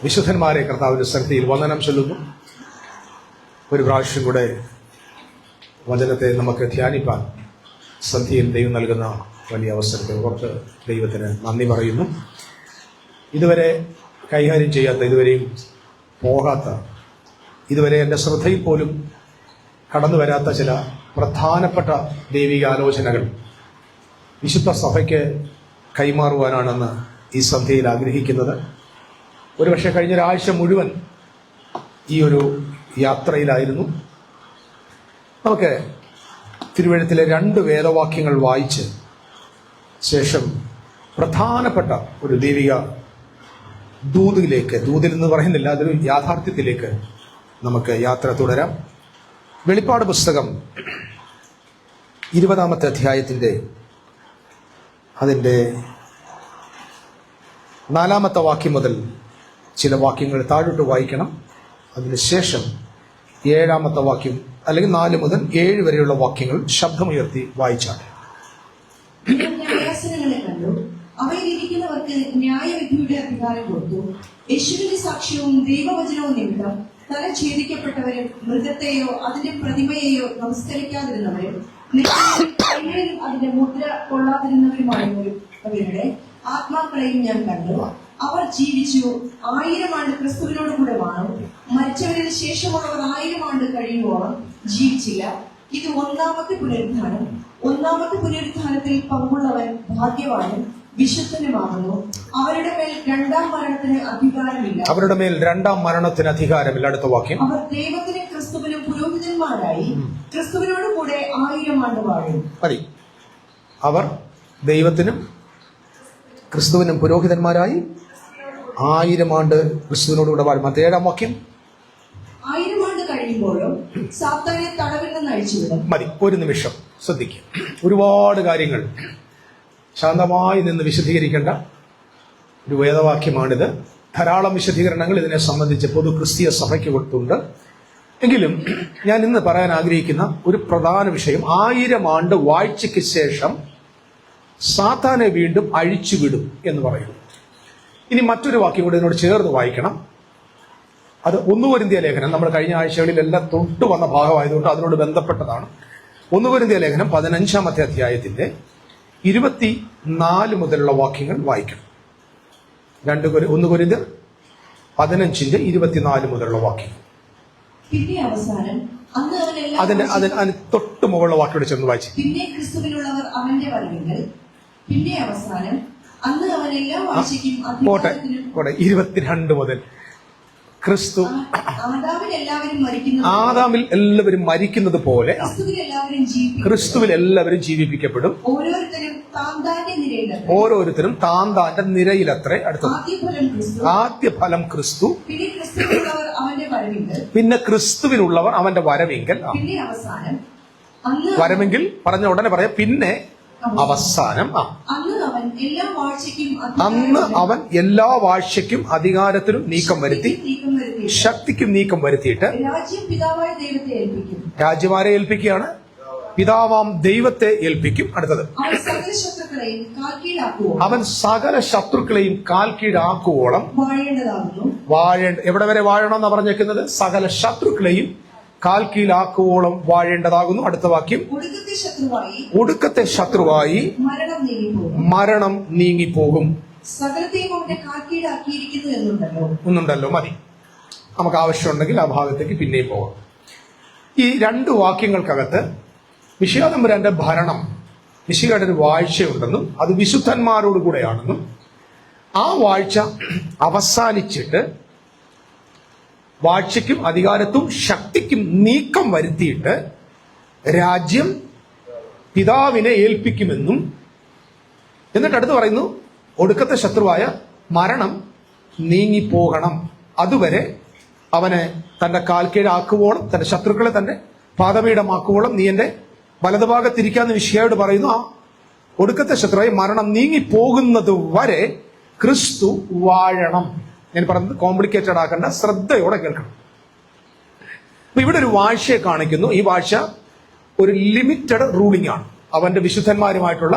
വിശുദ്ധന്മാരെ കർത്താവിന്റെ സന്നിധിയിൽ വന്ദനം ചൊല്ലുന്നു. ഒരു പ്രാവശ്യം കൂടെ വചനത്തെ നമുക്ക് ധ്യാനിപ്പാൻ സന്ധ്യയിൽ ദൈവം നൽകുന്ന വലിയ അവസരത്തെ ഓർത്ത് ദൈവത്തിന് നന്ദി പറയുന്നു. ഇതുവരെ കൈകാര്യം ചെയ്യാത്ത, ഇതുവരെയും പോകാത്ത, ഇതുവരെ എൻ്റെ ശ്രദ്ധയിൽ പോലും കടന്നു വരാത്ത ചില പ്രധാനപ്പെട്ട ദൈവിക ആലോചനകൾ വിശുദ്ധ സഭയ്ക്ക് കൈമാറുവാനാണെന്ന് ഈ സന്ധ്യയിൽ ആഗ്രഹിക്കുന്നത്. ഒരുപക്ഷെ കഴിഞ്ഞ ഒരാഴ്ച മുഴുവൻ ഈ ഒരു യാത്രയിലായിരുന്നു. നമുക്ക് തിരുവഴുത്തിലെ 2 വേദവാക്യങ്ങൾ വായിച്ച് ശേഷം പ്രധാനപ്പെട്ട ഒരു ദൈവിക ദൂതിൽ എന്ന് പറയുന്നില്ല, അതൊരു യാഥാർത്ഥ്യത്തിലേക്ക് നമുക്ക് യാത്ര തുടരാം. വെളിപ്പാട് പുസ്തകം 20-ാമത്തെ അധ്യായത്തിൻ്റെ അതിൻ്റെ 4-ാമത്തെ വാക്യം മുതൽ ചില വാക്യങ്ങൾ താഴോട്ട് വായിക്കണം. അതിനുശേഷം 7-ാമത്തെ വാക്യം അല്ലെങ്കിൽ 4 മുതൽ 7 വരെയുള്ള വാക്യങ്ങൾ ശബ്ദമുയർത്തി വായിച്ചാണ്. അവയിലിരിക്കുന്നവർക്ക് ന്യായവിധിയുടെ അധികാരം കൊടുത്തു. യേശുവിന്റെ സാക്ഷ്യവും ദൈവവചനവും നിമിത്തം തല ഛേദിക്കപ്പെട്ടവരും മൃഗത്തെയോ അതിന്റെ പ്രതിമയെയോ നമസ്കരിക്കാതിരുന്നവരും കൈകളിൽ അതിന്റെ മുദ്ര കൊള്ളാതിരുന്നവരുമായവരുടെ ആത്മാക്കളെയും ഞാൻ കണ്ടു. അവർ ജീവിച്ചു 1000 ആണ്ട് ക്രിസ്തുവിനോട് കൂടെ വാണു. മരിച്ചവരിൽ ശേഷമുള്ളവർ 1000 ആണ്ട് കഴിയുവോളം ജീവിച്ചില്ല. ഇത് 1-ാമത്തെ പുനരുത്ഥാനം. 1-ാമത്തെ പുനരുത്ഥാനത്തിൽ പങ്കുള്ളവൻ ഭാഗ്യവാനും വിശുദ്ധനുമാകുന്നു. അവരുടെ മേൽ 2-ാം മരണത്തിന് അധികാരമില്ല. അവരുടെ മേൽ 2-ാം മരണത്തിന് അധികാരമില്ല. അടുത്ത വാക്യം. അവർ ദൈവത്തിനും ക്രിസ്തുവിനും പുരോഹിതന്മാരായി ക്രിസ്തുവിനോട് കൂടെ 1000 ആണ്ട് വാഴും. മതി. അവർ ദൈവത്തിനും ക്രിസ്തുവിനും പുരോഹിതന്മാരായി 1000 ആണ്ട് ക്രിസ്തുവിനോടുകൂടെ വാഴും. 7-ാം വാക്യം. 1000 ആണ്ട് കഴിയുമ്പോഴും സാത്താനെ തടവിൽ നിന്ന് അഴിച്ചുവിടും. മതി, ഒരു നിമിഷം ശ്രദ്ധിക്കുക. ഒരുപാട് കാര്യങ്ങൾ ശാന്തമായി നിന്ന് വിശദീകരിക്കേണ്ട ഒരു വേദവാക്യമാണിത്. ധാരാളം വിശദീകരണങ്ങൾ ഇതിനെ സംബന്ധിച്ച് പൊതു ക്രിസ്തീയ സഭയ്ക്ക് കൊടുത്തുണ്ട്. എങ്കിലും ഞാൻ ഇന്ന് പറയാൻ ആഗ്രഹിക്കുന്ന ഒരു പ്രധാന വിഷയം, 1000 ആണ്ട് വാഴ്ചയ്ക്ക് ശേഷം സാത്താനെ വീണ്ടും അഴിച്ചുവിടും എന്ന് പറയുന്നു. ഇനി മറ്റൊരു വാക്യം കൂടി ഇതിനോട് ചേർന്ന് വായിക്കണം. അത് 1 കൊരിന്ത്യർ ലേഖനം, നമ്മൾ കഴിഞ്ഞ ആഴ്ചകളിലെല്ലാം തൊട്ടു വന്ന ഭാഗമായതുകൊണ്ട് അതിനോട് ബന്ധപ്പെട്ടതാണ്. 1 കൊരിന്ത്യർ ലേഖനം 15-ാമത്തെ അധ്യായത്തിന്റെ 24 മുതലുള്ള വാക്യങ്ങൾ വായിക്കണം. 1 കൊരിന്ത്യർ 15-ന്റെ 24 മുതലുള്ള വാക്യം. പിന്നെ അവസാനം അതിന് തൊട്ട് മുകളിലുള്ള വാക്യോട് ചേർന്ന് വായിച്ചു. പിന്നെ ക്രിസ്തുവിനുള്ളവർ അവന്റെ വരവിങ്കൽ. പിന്നെ അവസാനം അന്ന് അവൻ എല്ലാ വാഴ്ചയ്ക്കും അധികാരത്തിനും. 22 മുതൽ ക്രിസ്തു ആദാമിൽ എല്ലാവരും മരിക്കുന്നത് പോലെ ക്രിസ്തുവിൽ എല്ലാവരും ജീവിപ്പിക്കപ്പെടും. ഓരോരുത്തരും താൻ താന്റെ നിരയിലത്രേ. അടുത്തത് ആദ്യഫലം ക്രിസ്തു. പിന്നെ ക്രിസ്തുവിനുള്ളവർ അവന്റെ വരവിങ്കൽ. വരവെങ്കിൽ പറഞ്ഞ ഉടനെ പറയാം. പിന്നെ അവസാനം അന്ന് അവൻ എല്ലാ വാഴ്ചയ്ക്കും അധികാരത്തിനും നീക്കം വരുത്തി, ശക്തിക്കും നീക്കം വരുത്തിയിട്ട് രാജ്യമാരെ ഏൽപ്പിക്കുകയാണ്. പിതാവാം ദൈവത്തെ ഏൽപ്പിക്കും. അടുത്തത് അവൻ സകല ശത്രുക്കളെയും കാൽ കീഴാക്കുവോളം എവിടെ വരെ വാഴണം എന്നാ പറഞ്ഞേക്കുന്നത്? സകല ശത്രുക്കളെയും കാൽ കീഴാക്കുവോളം വാഴേണ്ടതാകുന്നു. അടുത്ത വാക്യം. ഒടുക്കത്തെ ശത്രുവായി മരണം നീങ്ങിപ്പോകും. ഒന്നുണ്ടല്ലോ, മതി. നമുക്ക് ആവശ്യമുണ്ടെങ്കിൽ ആ ഭാഗത്തേക്ക് പിന്നെയും പോകാം. ഈ 2 വാക്യങ്ങൾക്കകത്ത് മിശിഹാതമ്പുരാന്റെ ഭരണം, മിശിഹായുടെ ഒരു വാഴ്ചയുണ്ടെന്നും അത് വിശുദ്ധന്മാരോട് കൂടെയാണെന്നും ആ വാഴ്ച അവസാനിച്ചിട്ട് വാഴ്ചയ്ക്കും അധികാരത്തും ശക്തിക്കും നീക്കം വരുത്തിയിട്ട് രാജ്യം പിതാവിനെ ഏൽപ്പിക്കുമെന്നും, എന്നിട്ട് അടുത്ത് പറയുന്നു ഒടുക്കത്തെ ശത്രുവായ മരണം നീങ്ങിപ്പോകണം. അതുവരെ അവനെ തന്റെ കാൽക്കീഴാക്കുവോളം, തന്റെ ശത്രുക്കളെ തന്റെ പാദപീഠമാക്കുവോളം നീ എന്റെ വലതുഭാഗത്തിരിക്കാന്ന് മിശിഹായോട് പറയുന്നു. ആ ഒടുക്കത്തെ ശത്രുവായ മരണം നീങ്ങിപ്പോകുന്നത് വരെ ക്രിസ്തു വാഴണം. ഞാൻ പറഞ്ഞത് കോംപ്ലിക്കേറ്റഡ് ആക്കേണ്ട, ശ്രദ്ധയോടെ കേൾക്കണം. അപ്പൊ ഇവിടെ ഒരു വാഴ്ചയെ കാണിക്കുന്നു. ഈ വാഴ്ച ഒരു ലിമിറ്റഡ് റൂളിംഗ് ആണ്. അവന്റെ വിശുദ്ധന്മാരുമായിട്ടുള്ള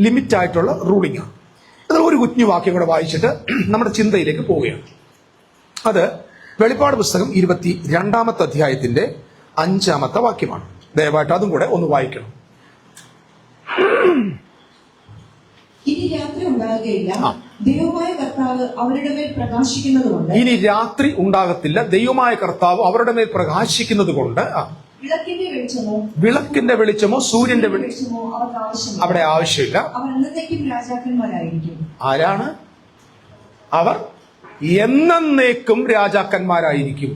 ലിമിറ്റ് ആയിട്ടുള്ള റൂളിംഗ് ആണ്. അതിൽ ഒരു കുഞ്ഞു വാക്യം കൂടെ വായിച്ചിട്ട് നമ്മുടെ ചിന്തയിലേക്ക് പോവുകയാണ്. അത് വെളിപ്പാട് പുസ്തകം 22-ാമത്തെ അധ്യായത്തിന്റെ 5-ാമത്തെ വാക്യമാണ്. ദയവായിട്ട് അതും കൂടെ ഒന്ന് വായിക്കണം. ഇനി രാത്രി ഉണ്ടാകുകയില്ല, ദൈവമായ കർത്താവ് അവരുടെ മേൽ പ്രകാശിക്കുന്നത് കൊണ്ട്. ഇനി രാത്രി ഉണ്ടാകത്തില്ല, ദൈവമായ കർത്താവ് അവരുടെ മേൽ പ്രകാശിക്കുന്നത് കൊണ്ട്. വിളക്കിന്റെ വെളിച്ചമോ സൂര്യന്റെ വെളിച്ചമോ അവിടെ ആവശ്യമില്ല. അവർ എന്നേക്കും രാജാക്കന്മാരായിരിക്കും. ആരാണ് അവർ? എന്നേക്കും രാജാക്കന്മാരായിരിക്കും.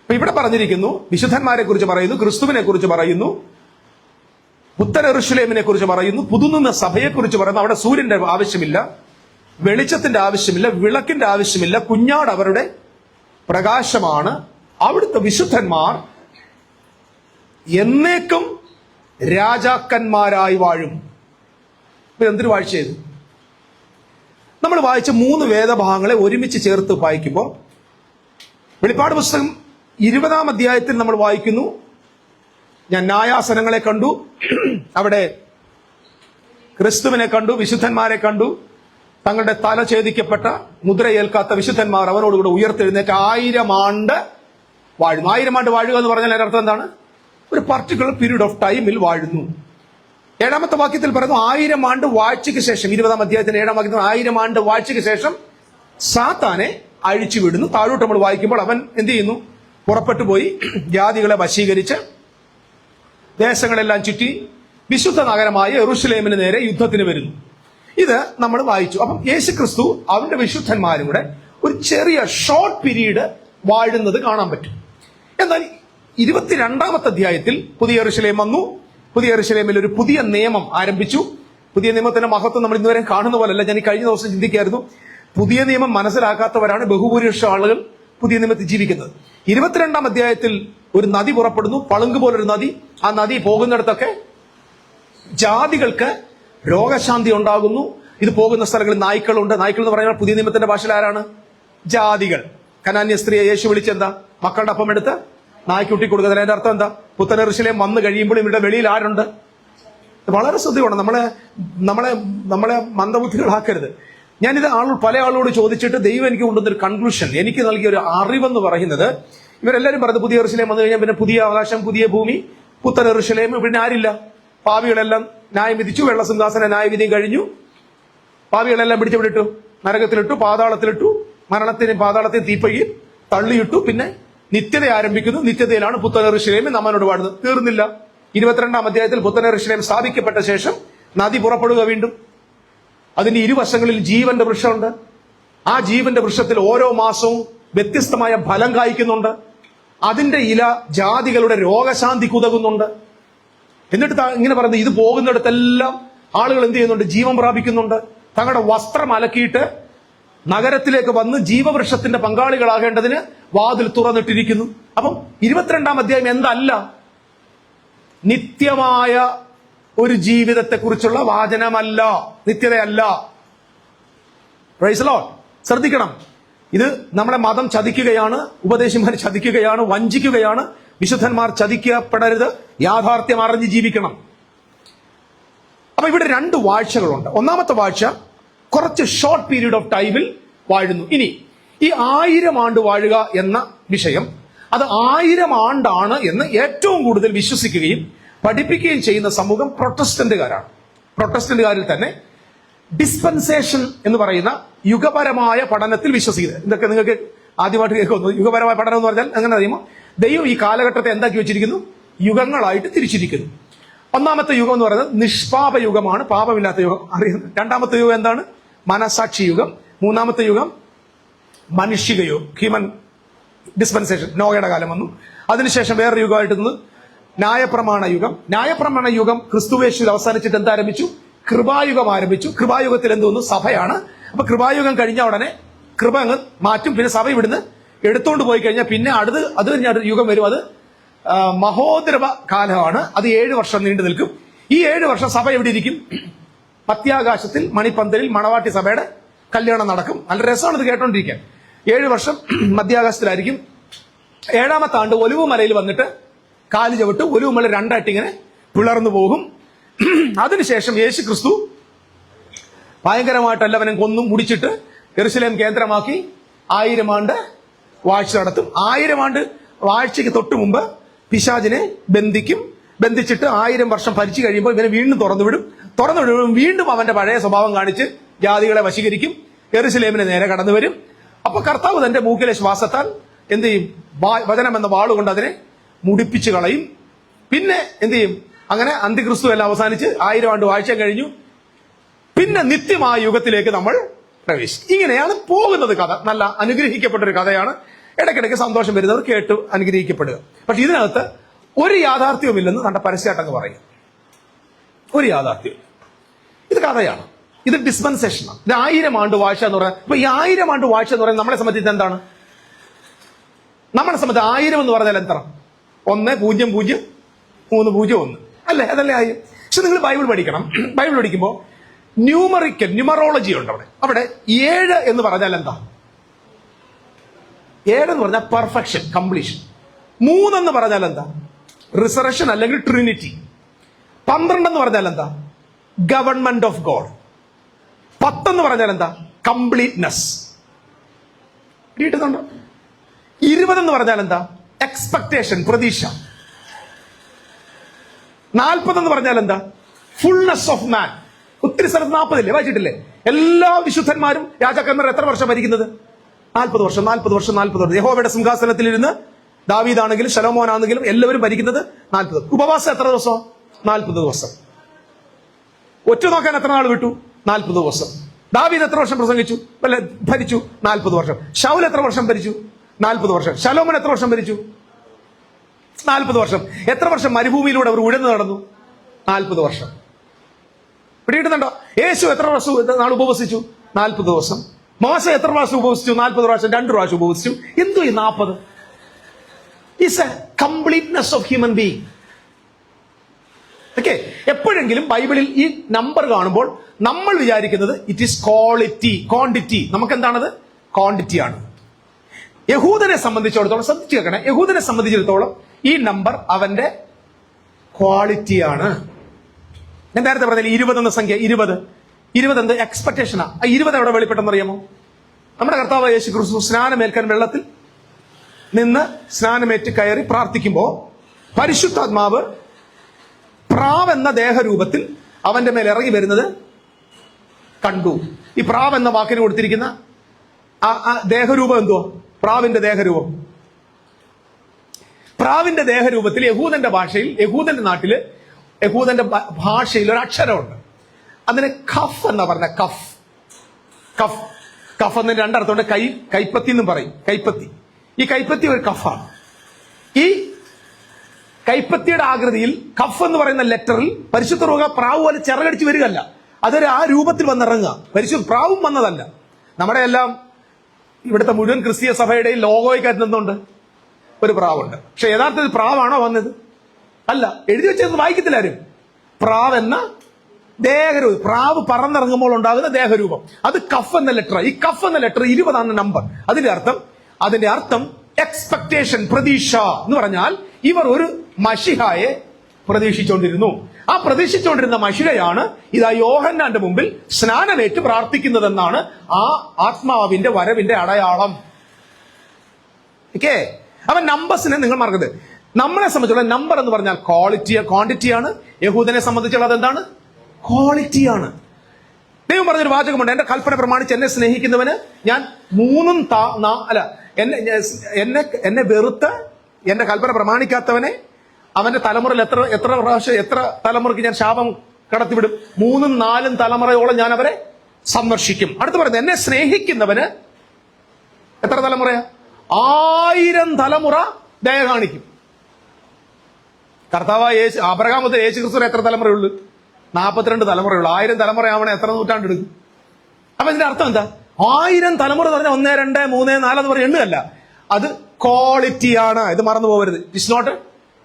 അപ്പൊ ഇവിടെ പറഞ്ഞിരിക്കുന്നു, വിശുദ്ധന്മാരെ കുറിച്ച് പറയുന്നു, ക്രിസ്തുവിനെ കുറിച്ച് പറയുന്നു, പുത്തൻ യെരൂശലേമിനെ കുറിച്ച് പറയുന്നു, പുതുനിന്ന സഭയെ കുറിച്ച് പറയുന്നു. അവിടെ സൂര്യന്റെ ആവശ്യമില്ല, വെളിച്ചത്തിന്റെ ആവശ്യമില്ല, വിളക്കിന്റെ ആവശ്യമില്ല. കുഞ്ഞാട് അവരുടെ പ്രകാശമാണ്. അവിടുത്തെ വിശുദ്ധന്മാർ എന്നേക്കും രാജാക്കന്മാരായി വാഴും. എന്തൊരു വാഴ്ച ചെയ്തു! നമ്മൾ വായിച്ച 3 വേദഭാഗങ്ങളെ ഒരുമിച്ച് ചേർത്ത് വായിക്കുമ്പോൾ വെളിപ്പാട് പുസ്തകം 20-ാം അധ്യായത്തിൽ നമ്മൾ വായിക്കുന്നു, ഞാൻ ന്യായാസനങ്ങളെ കണ്ടു, അവിടെ ക്രിസ്തുവിനെ കണ്ടു, വിശുദ്ധന്മാരെ കണ്ടു, തങ്ങളുടെ തല ഛേദിക്കപ്പെട്ട മുദ്രയേൽക്കാത്ത വിശുദ്ധന്മാർ അവനോടുകൂടെ ഉയർത്തെഴുന്നേറ്റ് 1000 ആണ്ട് വാഴുന്നു. 1000 ആണ്ട് വാഴുക എന്ന് പറഞ്ഞാൽ അതിന്റെ അർത്ഥം എന്താണ്? ഒരു പർട്ടിക്കുലർ പീരീഡ് ഓഫ് ടൈമിൽ വാഴുന്നു. 7-ാമത്തെ വാക്യത്തിൽ പറയുന്നു 1000 ആണ്ട് വാഴ്ചയ്ക്ക് ശേഷം, 20-ാം അധ്യായത്തിന്റെ 7-ാം വാക്യത്തിൽ 1000 ആണ്ട് വാഴ്ചയ്ക്ക് ശേഷം സാത്താനെ അഴിച്ചു വിടുന്നു. താഴോട്ട് നമ്മൾ വായിക്കുമ്പോൾ അവൻ എന്ത് ചെയ്യുന്നു? പുറപ്പെട്ടു പോയി ജാതികളെ വശീകരിച്ച് ദേശങ്ങളെല്ലാം ചുറ്റി വിശുദ്ധ നഗരമായ യെരൂശലേമിന് നേരെ യുദ്ധത്തിന് വരുന്നു. ഇത് നമ്മൾ വായിച്ചു. അപ്പം യേശുക്രിസ്തു അവന്റെ വിശുദ്ധന്മാരും കൂടെ ഒരു ചെറിയ ഷോർട്ട് പീരീഡ് വാഴുന്നത് കാണാൻ പറ്റും. എന്നാൽ 22-ാമത്തെ അധ്യായത്തിൽ പുതിയ യെരൂശലേം വന്നു. പുതിയ യെരൂശലേമിൽ ഒരു പുതിയ നിയമം ആരംഭിച്ചു. പുതിയ നിയമത്തിന്റെ മഹത്വം നമ്മൾ ഇന്നുവരെ കാണുന്ന പോലല്ല. ഞാൻ ഈ കഴിഞ്ഞ ദിവസം ചിന്തിക്കായിരുന്നു, പുതിയ നിയമം മനസ്സിലാക്കാത്തവരാണ് ബഹുഭൂരിപക്ഷം ആളുകൾ പുതിയ നിയമത്തിൽ ജീവിക്കുന്നത്. 22-ാം അധ്യായത്തിൽ ഒരു നദി പുറപ്പെടുന്നു, പളുങ്ക് പോലൊരു നദി. ആ നദി പോകുന്നിടത്തൊക്കെ ജാതികൾക്ക് രോഗശാന്തി ഉണ്ടാകുന്നു. ഇത് പോകുന്ന സ്ഥലങ്ങളിൽ നായ്ക്കളുണ്ട്. നായ്ക്കൾ എന്ന് പറഞ്ഞാൽ പുതിയ നിയമത്തിന്റെ ഭാഷയിൽ ആരാണ്? ജാതികൾ. കനാന്യ സ്ത്രീയെ യേശു വിളിച്ചെന്താ? മക്കളുടെ അപ്പം എടുത്ത് നായ്ക്കുട്ടി കൊടുക്കുന്നത്. അതിന്റെ അർത്ഥം എന്താ? പുത്തൻ യെരൂശലേം വന്നു കഴിയുമ്പോൾ ഇവിടെ വെളിയിൽ ആരുണ്ട്? വളരെ ശ്രദ്ധയോടെ നമ്മളെ മന്ദബുദ്ധികളാക്കരുത്. ഞാനിത് പല ആളോട് ചോദിച്ചിട്ട് ദൈവം എനിക്ക് കൊണ്ടുവന്നൊരു കൺക്ലൂഷൻ, എനിക്ക് നൽകിയ ഒരു അറിവെന്ന് പറയുന്നത്, ഇവരെല്ലാവരും പറയുന്നത് പുതിയ യെരൂശലേം വന്നു കഴിഞ്ഞാൽ പിന്നെ പുതിയ ആകാശം, പുതിയ ഭൂമി, പുത്തൻ യെരൂശലേം, പിന്നെ ആരില്ല. പാപികളെല്ലാം ന്യായം വിധിച്ചു, വെള്ളസിംഹാസന ന്യായവിധിയും കഴിഞ്ഞു. പാപികളെല്ലാം പിടിച്ചുവിടിട്ടു, നരകത്തിലിട്ടു, പാതാളത്തിലിട്ടു, മരണത്തിനും പാതാളത്തെയും തീപ്പയ്യും തള്ളിയിട്ടു. പിന്നെ നിത്യത ആരംഭിക്കുന്നു. നിത്യതയിലാണ് പുത്തൻ യെരൂശലേം നമ്മനോട് പാടുന്നത്. തീർന്നില്ല. 22-ാം അധ്യായത്തിൽ പുത്തൻ യെരൂശലേം സ്ഥാപിക്കപ്പെട്ട ശേഷം നദി പുറപ്പെടുക വീണ്ടും. അതിന്റെ ഇരുവശങ്ങളിൽ ജീവന്റെ വൃക്ഷമുണ്ട്. ആ ജീവന്റെ വൃക്ഷത്തിൽ ഓരോ മാസവും വ്യത്യസ്തമായ ഫലം കായ്ക്കുന്നുണ്ട്. അതിന്റെ ഇല ജാതികളുടെ രോഗശാന്തിക്ക് ഉതകുന്നുണ്ട്. എന്നിട്ട് ഇങ്ങനെ പറയുന്നത്, ഇത് പോകുന്നിടത്തെല്ലാം ആളുകൾ എന്ത് ചെയ്യുന്നുണ്ട്? ജീവൻ പ്രാപിക്കുന്നുണ്ട്. തങ്ങളുടെ വസ്ത്രം അലക്കിയിട്ട് നഗരത്തിലേക്ക് വന്ന് ജീവവൃക്ഷത്തിന്റെ പങ്കാളികളാകേണ്ടതിന് വാതിൽ തുറന്നിട്ടിരിക്കുന്നു. അപ്പം 22-ാം അധ്യായം എന്തല്ല? നിത്യമായ ഒരു ജീവിതത്തെക്കുറിച്ചുള്ള വാചനമല്ല, നിത്യതയല്ല. Praise the lord. ശ്രദ്ധിക്കണം, ഇത് നമ്മളെ മതം ചതിക്കുകയാണ്, ഉപദേശിമാർ ചതിക്കുകയാണ്, വഞ്ചിക്കുകയാണ്. വിശുദ്ധന്മാർ ചതിക്കപ്പെടരുത്. യാഥാർത്ഥ്യം അറിഞ്ഞ് ജീവിക്കണം. അപ്പൊ ഇവിടെ 2 വാഴ്ചകളുണ്ട്. 1-ാമത്തെ വാഴ്ച കുറച്ച് ഷോർട്ട് പീരീഡ് ഓഫ് ടൈമിൽ വാഴുന്നു. ഇനി ഈ 1000 ആണ്ട് വാഴുക എന്ന വിഷയം, അത് 1000 ആണ്ടാണ് എന്ന് ഏറ്റവും കൂടുതൽ വിശ്വസിക്കുകയും പഠിപ്പിക്കുകയും ചെയ്യുന്ന സമൂഹം പ്രൊട്ടസ്റ്റന്റുകാരാണ്. പ്രൊട്ടസ്റ്റന്റുകാരിൽ തന്നെ ഡിസ്പെൻസേഷൻ എന്ന് പറയുന്ന യുഗപരമായ പഠനത്തിൽ വിശ്വസിക്കുന്നത്. ഇതൊക്കെ നിങ്ങൾക്ക് ആദ്യമായിട്ട് കേൾക്കുന്നു. യുഗപരമായ പഠനം എന്ന് പറഞ്ഞാൽ എങ്ങനെ അറിയുമോ? ദൈവം ഈ കാലഘട്ടത്തെ എന്താക്കി വെച്ചിരിക്കുന്നു? യുഗങ്ങളായിട്ട് തിരിച്ചിരിക്കുന്നു. 1-ാമത്തെ യുഗം എന്ന് പറയുന്നത് നിഷ്പാപ യുഗമാണ്, പാപമില്ലാത്ത യുഗം. അറിയുന്നത്. 2-ാമത്തെ യുഗം എന്താണ്? മനസാക്ഷി യുഗം. 3-ാമത്തെ യുഗം മനുഷിക യുഗം, ഹ്യൂമൻ ഡിസ്പെൻസേഷൻ. നോഹയുടെ കാലം വന്നു. അതിനുശേഷം വേറൊരു യുഗമായിട്ട് നിന്ന് ന്യായപ്രമാണ യുഗം. ന്യായപ്രമാണ യുഗം ക്രിസ്തുവേശുവിൽ അവസാനിച്ചിട്ട് എന്താരംഭിച്ചു? കൃപായുഗം ആരംഭിച്ചു. കൃപായുഗത്തിൽ എന്തോന്നു? സഭയാണ്. അപ്പൊ കൃപായുഗം കഴിഞ്ഞ ഉടനെ കൃപ അങ്ങ് മാറ്റും. പിന്നെ സഭ ഇവിടുന്ന് എടുത്തോണ്ട് പോയി കഴിഞ്ഞാൽ പിന്നെ അത് കഴിഞ്ഞ യുഗം വരും. അത് മഹോദ്രവ കാലമാണ്. അത് 7 വർഷം നീണ്ടു നിൽക്കും. ഈ 7 വർഷം സഭ എവിടെ ഇരിക്കും? മധ്യാകാശത്തിൽ മണിപ്പന്തലിൽ മണവാട്ടി സഭയുടെ കല്യാണം നടക്കും. നല്ല രസമാണ് ഇത് കേട്ടോണ്ടിരിക്കാൻ. 7 വർഷം മധ്യാകാശത്തിലായിരിക്കും. 7-ാമത്തെ ആണ്ട് ഒലിവുമലയിൽ വന്നിട്ട് കാല് ചവിട്ട് ഒലിവുമല 2 ആയിട്ട് ഇങ്ങനെ പിളർന്നു പോകും. അതിനുശേഷം യേശു ക്രിസ്തു ഭയങ്കരമായിട്ട് എല്ലാവരും കൊന്നും മുടിച്ചിട്ട് യെരുശലേം കേന്ദ്രമാക്കി 1000 ആണ്ട് വാഴ്ച നടത്തും. 1000 ആണ്ട് വാഴ്ചയ്ക്ക് തൊട്ട് മുമ്പ് പിശാചിനെ ബന്ധിച്ചിട്ട് 1000 വർഷം ഭരിച്ചു കഴിയുമ്പോൾ ഇവനെ വീണ്ടും തുറന്നുവിടും. വീണ്ടും അവന്റെ പഴയ സ്വഭാവം കാണിച്ച് ജാതികളെ വശീകരിക്കും. യെരുശലേമിന് നേരെ കടന്നു വരും. അപ്പൊ കർത്താവ് തന്റെ മൂക്കിലെ ശ്വാസത്താൽ എന്ത് ചെയ്യും? വചനം എന്ന വാളുകൊണ്ട് അതിനെ മുടിപ്പിച്ചു കളയും. പിന്നെ എന്ത് ചെയ്യും? അങ്ങനെ അന്തിക്രിസ്തു എല്ലാം അവസാനിച്ച് 1000 ആണ്ട് വാഴ്ച കഴിഞ്ഞു. പിന്നെ നിത്യമായ യുഗത്തിലേക്ക് നമ്മൾ പ്രവേശിക്കും. ഇങ്ങനെയാണ് പോകുന്നത് കഥ. നല്ല അനുഗ്രഹിക്കപ്പെട്ട ഒരു കഥയാണ്. ഇടയ്ക്കിടയ്ക്ക് സന്തോഷം വരുന്നവർ കേട്ട് അനുഗ്രഹിക്കപ്പെടുക. പക്ഷെ ഇതിനകത്ത് ഒരു യാഥാർത്ഥ്യവുമില്ലെന്ന് തന്റെ പരസ്യമായിട്ടങ്ങ് പറയും. ഒരു യാഥാർത്ഥ്യം. ഇത് കഥയാണ്. ഇത് ഡിസ്പെൻസേഷനാണ്. ഇത് 1000 ആണ്ട് വാഴ്ച എന്ന് പറയുന്നത്. ഇപ്പൊ ഈ 1000 ആണ്ട് വാഴ്ച എന്ന് പറയുന്നത് നമ്മളെ സംബന്ധിച്ച് എന്താണ്? നമ്മളെ സംബന്ധിച്ച് 1000 എന്ന് പറഞ്ഞാൽ എത്ര? 1000301 അല്ലേ? അതല്ലേ 1000? പക്ഷെ നിങ്ങൾ ബൈബിൾ പഠിക്കണം. ബൈബിൾ പഠിക്കുമ്പോൾ ന്യൂമറോളജി ഉണ്ട്. അവിടെ 7 എന്ന് പറഞ്ഞാൽ എന്താ? 7 എന്ന് പറഞ്ഞാൽ പെർഫെക്ഷൻ, കംപ്ലീഷൻ. 3 എന്ന് പറഞ്ഞാൽ എന്താ? റിസറക്ഷൻ അല്ലെങ്കിൽ ട്രിനിറ്റി. 12 എന്ന് പറഞ്ഞാൽ എന്താ? Government of God. 10 എന്ന് പറഞ്ഞാൽ എന്താ? കംപ്ലീറ്റ്നെസ്. കിട്ടുന്നുണ്ടോ? 20 എന്ന് പറഞ്ഞാൽ എന്താ? എക്സ്പെക്ടേഷൻ, പ്രതീക്ഷ. 40 എന്ന് പറഞ്ഞാൽ എന്താ? ഫുൾനെസ് ഓഫ് മാൻ. ഒത്തിരി സ്ഥലത്ത് 40 ഇല്ലേ? വായിച്ചിട്ടില്ലേ? എല്ലാ വിശുദ്ധന്മാരും രാജാക്കന്മാർ എത്ര വർഷം ഭരിക്കുന്നത്? 40 വർഷം. യഹോവയുടെ സിംഹാസനത്തിലിരുന്ന് ദാവീദാണെങ്കിലും ശലോമോനാണെങ്കിലും എല്ലാവരും ഭരിക്കുന്നത് 40. ഉപവാസം എത്ര ദിവസം? 40 ദിവസം. ഒറ്റ നോക്കാൻ എത്ര നാൾ വിട്ടു? 40 ദിവസം. ദാവീദ് എത്ര വർഷം പ്രസംഗിച്ചു? ഭരിച്ചു? 40 വർഷം. ശൗൽ എത്ര വർഷം ഭരിച്ചു? 40 വർഷം. ശലോമോൻ എത്ര വർഷം ഭരിച്ചു? 40 വർഷം. എത്ര വർഷം മരുഭൂമിയിലൂടെ അവർ ഉഴന്നു നടന്നു? 40 വർഷം. പിടികിട്ടുന്നുണ്ടോ? യേശു എത്ര നാൾ ഉപവസിച്ചു? 40 ദിവസം. മോശ എത്ര പ്രാവശ്യം ഉപവസിച്ചു? 40 പ്രാവശ്യം. 2 പ്രാവശ്യം ഉപവസിച്ചു. എന്തോ ഈ 40? Is A completeness of human being. Okay. എപ്പോഴെങ്കിലും ബൈബിളിൽ ഈ നമ്പർ കാണുമ്പോൾ നമ്മൾ വിചാരിക്കുന്നത് ഇറ്റ് ഈസ് ക്വാണ്ടിറ്റി. നമുക്ക് എന്താണത്? ക്വാണ്ടിറ്റി ആണ്. യഹൂദനെ സംബന്ധിച്ചിടത്തോളം ശ്രദ്ധിച്ചു കേൾക്കണേ, യഹൂദനെ സംബന്ധിച്ചിടത്തോളം ഈ നമ്പർ അവന്റെ ക്വാളിറ്റിയാണ്. ഞാൻ നേരത്തെ പറഞ്ഞില്ല 20 എന്ന സംഖ്യ. 20 എന്ത്? എക്സ്പെക്ടേഷനാ. 20 എവിടെ വെളിപ്പെട്ടെന്ന് അറിയാമോ? നമ്മുടെ കർത്താവ് യേശു ക്രിസ്തു സ്നാനമേൽക്കാൻ വെള്ളത്തിൽ നിന്ന് സ്നാനമേറ്റ് കയറി പ്രാർത്ഥിക്കുമ്പോൾ പരിശുദ്ധാത്മാവ് പ്രാവ് എന്ന ദേഹരൂപത്തിൽ അവന്റെ മേൽ ഇറങ്ങി വരുന്നത് കണ്ടു. ഈ പ്രാവ് എന്ന വാക്കിന് കൊടുത്തിരിക്കുന്ന ആ ദേഹരൂപം എന്തുവാ? പ്രാവിന്റെ ദേഹരൂപം. പ്രാവിന്റെ ദേഹരൂപത്തിൽ യഹൂദന്റെ ഭാഷയിൽ, യഹൂദന്റെ നാട്ടില്, യഹൂദന്റെ ഭാഷയിൽ ഒരു അക്ഷരമുണ്ട്. അതിന് കഫ് എന്നാ പറഞ്ഞ. കഫ് എന്നതിന് 2 അർത്ഥമുണ്ട്. കൈപ്പത്തി എന്നും പറയും. കൈപ്പത്തി. ഈ കൈപ്പത്തി ഒരു കഫാണ്. ഈ കൈപ്പത്തിയുടെ ആകൃതിയിൽ കഫ് എന്ന് പറയുന്ന ലെറ്ററിൽ പരിശുദ്ധ റൂഹ പ്രാവ് പോലെ ചിറകടിച്ച് വരികയല്ല, അതൊരു ആ രൂപത്തിൽ വന്നിറങ്ങുക. പ്രാവും വന്നതല്ല. നമ്മുടെ എല്ലാം ഇവിടുത്തെ മുഴുവൻ ക്രിസ്തീയ സഭയുടെയും ലോഗോയ്ക്കകത്ത് നിന്നുണ്ട് ഒരു പ്രാവുണ്ട്. പക്ഷെ യഥാർത്ഥത്തിൽ പ്രാവാണോ വന്നത്? അല്ല. എഴുതി വെച്ചത് വായിക്കത്തില്ല ആരും. പ്രാവ് എന്ന ദേഹരൂപം. പ്രാവ് പറന്നിറങ്ങുമ്പോൾ ഉണ്ടാകുന്ന ദേഹരൂപം. അത് കഫ് എന്ന ലെറ്റർ. ഈ കഫ് എന്ന ലെറ്റർ 20 ആണ് നമ്പർ. അതിന്റെ അർത്ഥം എക്സ്പെക്ടേഷൻ, പ്രതീക്ഷ എന്ന് പറഞ്ഞാൽ ഇവർ ഒരു മശിഹായെ പ്രതീക്ഷിച്ചുകൊണ്ടിരുന്നു. ആ പ്രതീക്ഷിച്ചുകൊണ്ടിരുന്ന മശിഹയാണ് ഇതാ യോഹന്നാന്റെ മുമ്പിൽ സ്നാനമേറ്റ് പ്രാർത്ഥിക്കുന്നതെന്നാണ് ആ ആത്മാവിന്റെ വരവിന്റെ അടയാളം. ഓക്കേ. അവൻ നമ്പേഴ്സിനെ നിങ്ങൾ മറക്കരുത്. നമ്മളെ സംബന്ധിച്ചുള്ള നമ്പർ എന്ന് പറഞ്ഞാൽ ക്വാണ്ടിറ്റിയാണ്. യഹൂദനെ സംബന്ധിച്ചുള്ള അതെന്താണ്? ക്വാളിറ്റിയാണ്. ദൈവം പറഞ്ഞൊരു വാചകമുണ്ട്, എന്റെ കൽപ്പന പ്രമാണിച്ച് എന്നെ സ്നേഹിക്കുന്നവന് ഞാൻ എന്നെ വെറുത്ത് എന്റെ കൽപ്പന പ്രമാണിക്കാത്തവനെ അവന്റെ തലമുറയിൽ എത്ര പ്രാവശ്യം എത്ര തലമുറയ്ക്ക് ഞാൻ ശാപം കടത്തിവിടും? 3, 4 തലമുറയോളം ഞാൻ അവരെ സന്ദർശിക്കും. അടുത്ത് പറയുന്നത് എന്നെ സ്നേഹിക്കുന്നവന് എത്ര തലമുറയാ? 1000 തലമുറ ദയ കാണിക്കും. കർത്താവായ അബ്രഹാം മുതൽ യേശു ക്രിസ്തു എത്ര തലമുറയുള്ളൂ? 42 തലമുറയുള്ളൂ. 1000 തലമുറയാവണേ എത്ര നൂറ്റാണ്ട് എടുക്കും? അപ്പൊ ഇതിന്റെ അർത്ഥം എന്താ? 1000 തലമുറ പറഞ്ഞ 1, 2, 3, 4 എന്ന് പറഞ്ഞ എണ്ണുകല്ല. അത് ക്വാളിറ്റിയാണ്. ഇത് മറന്നു പോകരുത്. It is not